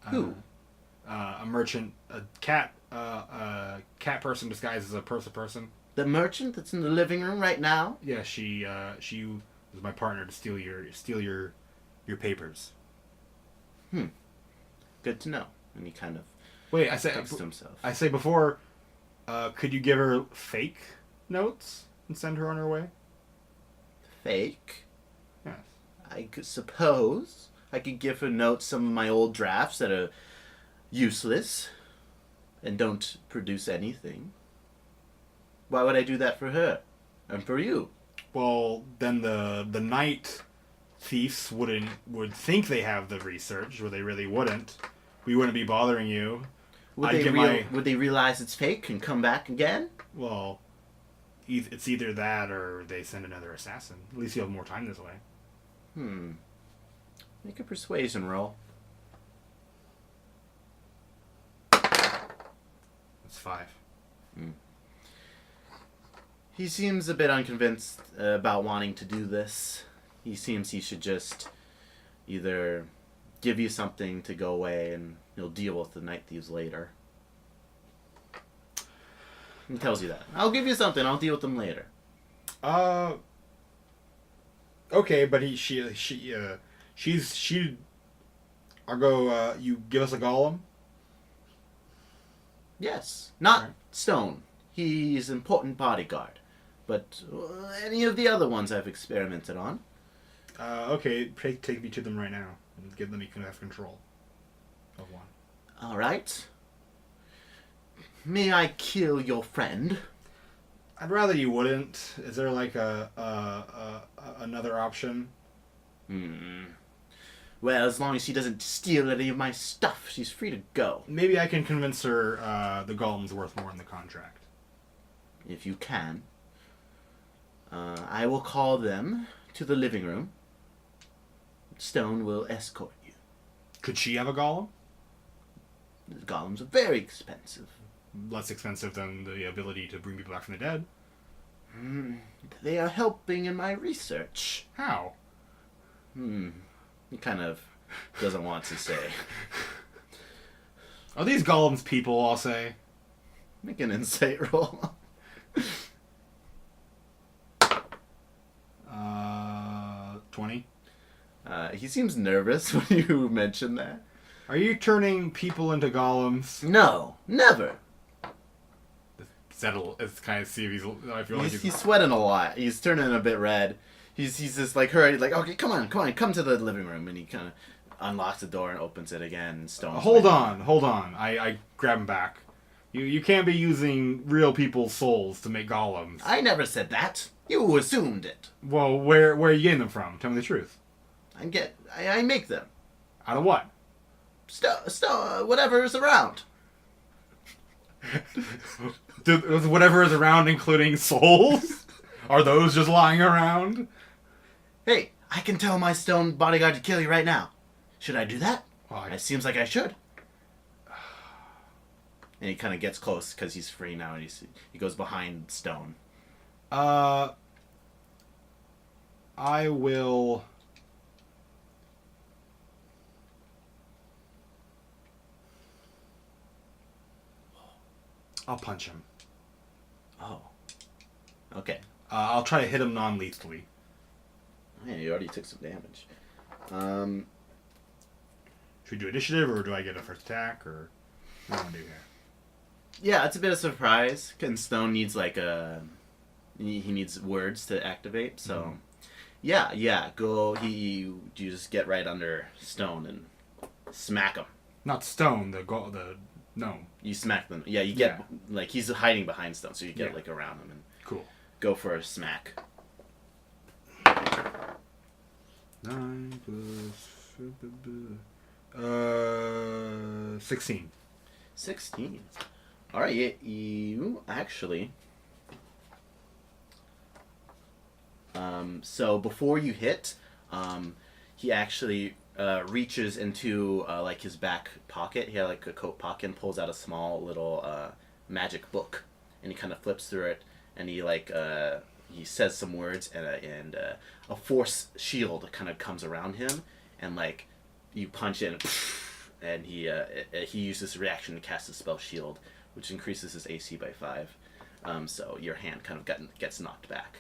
Who? A merchant, a cat person disguised as a person. The merchant that's in the living room right now? Yeah, she was my partner to steal your papers. Good to know. And he kind of Wait, thinks to himself. I say before, could you give her fake notes and send her on her way? Fake? Yes. I could suppose. I could give her notes, some of my old drafts that are useless and don't produce anything. Why would I do that for her? And for you? Well, then the night thieves would think they have the research, or they really wouldn't. We wouldn't be bothering you. Would they realize it's fake and come back again? Well, it's either that or they send another assassin. At least you have more time this way. Make a persuasion roll. That's 5. He seems a bit unconvinced about wanting to do this. He seems he should just either give you something to go away and he'll deal with the night thieves later. He tells you that. I'll give you something, I'll deal with them later. Okay, but Argo, you give us a golem? Yes. Not Right. Stone. He's an important bodyguard. But any of the other ones I've experimented on. Okay, take me to them right now. And give them, you can have control of one. Alright. May I kill your friend? I'd rather you wouldn't. Is there like another option? Well, as long as she doesn't steal any of my stuff, she's free to go. Maybe I can convince her the golem's worth more in the contract. If you can. I will call them to the living room. Stone will escort you. Could she have a golem? The golems are very expensive. Less expensive than the ability to bring people back from the dead. They are helping in my research. How? He kind of doesn't want to say. Are these golems people, I'll say? Make an insight roll. 20. He seems nervous when you mention that. Are you turning people into golems? No, never. It's kind of see if I feel like He's sweating a lot. He's turning a bit red. He's just like hurried, like, okay, come on, come to the living room. And he kind of unlocks the door and opens it again. Stone's hold on. I grab him back. You can't be using real people's souls to make golems. I never said that. You assumed it. Well, where are you getting them from? Tell me the truth. I make them. Out of what? Whatever is around. Whatever is around, including souls? Are those just lying around? Hey, I can tell my stone bodyguard to kill you right now. Should I do that? Well, It seems like I should. And he kind of gets close because he's free now, and he goes behind Stone. I will. I'll punch him. Oh. Okay. I'll try to hit him non-lethally. Man, you already took some damage. Should we do initiative, or do I get a first attack, or what do I want to do here? Yeah, it's a bit of a surprise. And Stone needs he needs words to activate. So, yeah, go. You just get right under Stone and smack him. Not Stone, the gnome. You smack them. Yeah, you get like he's hiding behind Stone, so you get like around him and cool. Go for a smack. 9 plus 16. 16. All right, you actually. So before you hit, he actually reaches into like his back pocket. He had like a coat pocket and pulls out a small little magic book, and he kind of flips through it, and he says some words, and a force shield kind of comes around him, and like you punch it, and he uses his reaction to cast a spell shield, which increases his AC by 5. So your hand kind of gets knocked back,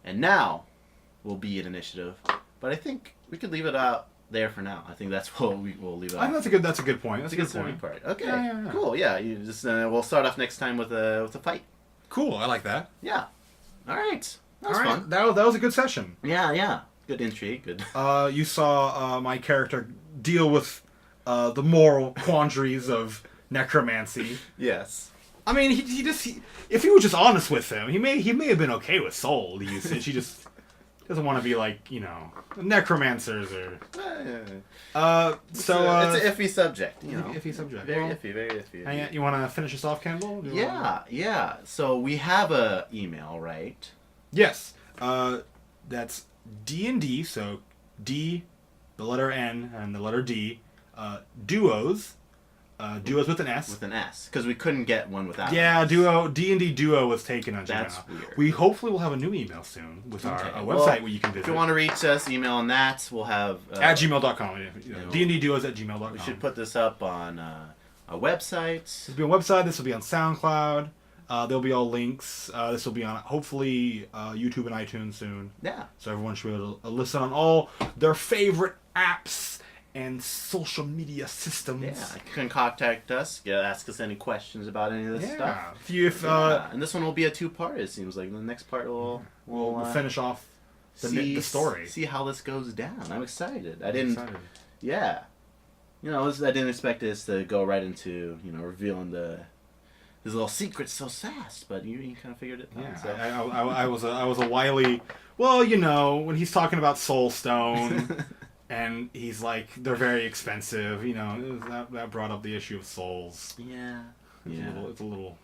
and now we'll be at initiative. But I think we could leave it out there for now. I think that's what we'll leave it. I think that's a good point. That's a good point. Part. Okay, yeah. Cool. Yeah, you just we'll start off next time with a fight. Cool. I like that. Yeah. All right. That was fun. That was a good session. Yeah. Good intrigue. Good. You saw my character deal with the moral quandaries of necromancy. Yes. I mean, if he was just honest with him, he may have been okay with soul usage. He just doesn't want to be like, necromancers or. It's an iffy subject. Iffy subject. Very iffy. You want to finish us off, Campbell? Yeah. So we have a email, right? Yes. That's DnD. So D, the letter N, and the letter D. Duos. Duos with an S. With an S, because we couldn't get one without. Yeah, D&D Duo was taken on Gmail. That's weird. We hopefully will have a new email soon with our website where you can visit. If you want to reach us, email on that. We'll have at gmail.com. D&D Duos at gmail.com. We should put this up on our website. This will be on website. This will be on SoundCloud. There'll be all links. This will be on hopefully YouTube and iTunes soon. Yeah. So everyone should be able to listen on all their favorite apps and social media systems. Yeah, you can contact us. Ask us any questions about any of this stuff. And this one will be a 2-part. It seems like the next part we'll finish off the story. See how this goes down. I'm excited. Yeah. I didn't expect this to go right into revealing his little secrets so fast, but you kind of figured it out. Yeah, so. I was a wily. Well, when he's talking about Soul Stone. And he's like, they're very expensive, that brought up the issue of souls. Yeah. It's a little.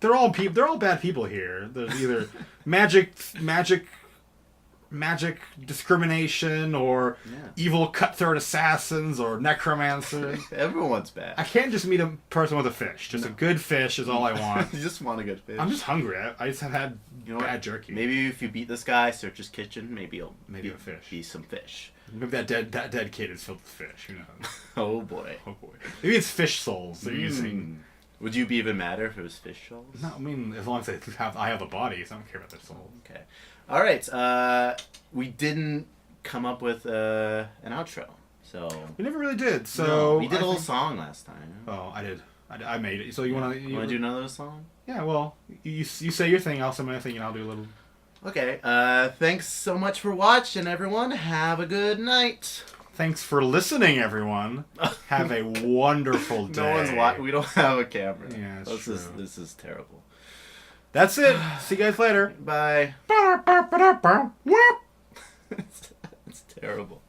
They're all bad people here. There's either magic discrimination or evil cutthroat assassins or necromancers. Everyone's bad. I can't just meet a person with a fish. Just a good fish is all I want. You just want a good fish. I'm just hungry. I just have had bad jerky. Maybe if you beat this guy, search his kitchen, maybe a fish. Be some fish. Maybe that dead kid is filled with fish. Who knows? Oh boy. Maybe it's fish souls they're using. Would you be even madder if it was fish souls? No, I mean as long as I have a body, so I don't care about their souls. Okay. All right. We didn't come up with an outro, so we never really did. So no, we did a little song last time. Oh, I did. I made it. So you want to do another song? Yeah. Well, you say your thing. I'll say my thing, and I'll do a little. Okay. Thanks so much for watching, everyone. Have a good night. Thanks for listening, everyone. Have a wonderful day. No one's watching. We don't have a camera. Yeah, this is terrible. That's it. See you guys later. Bye. It's terrible.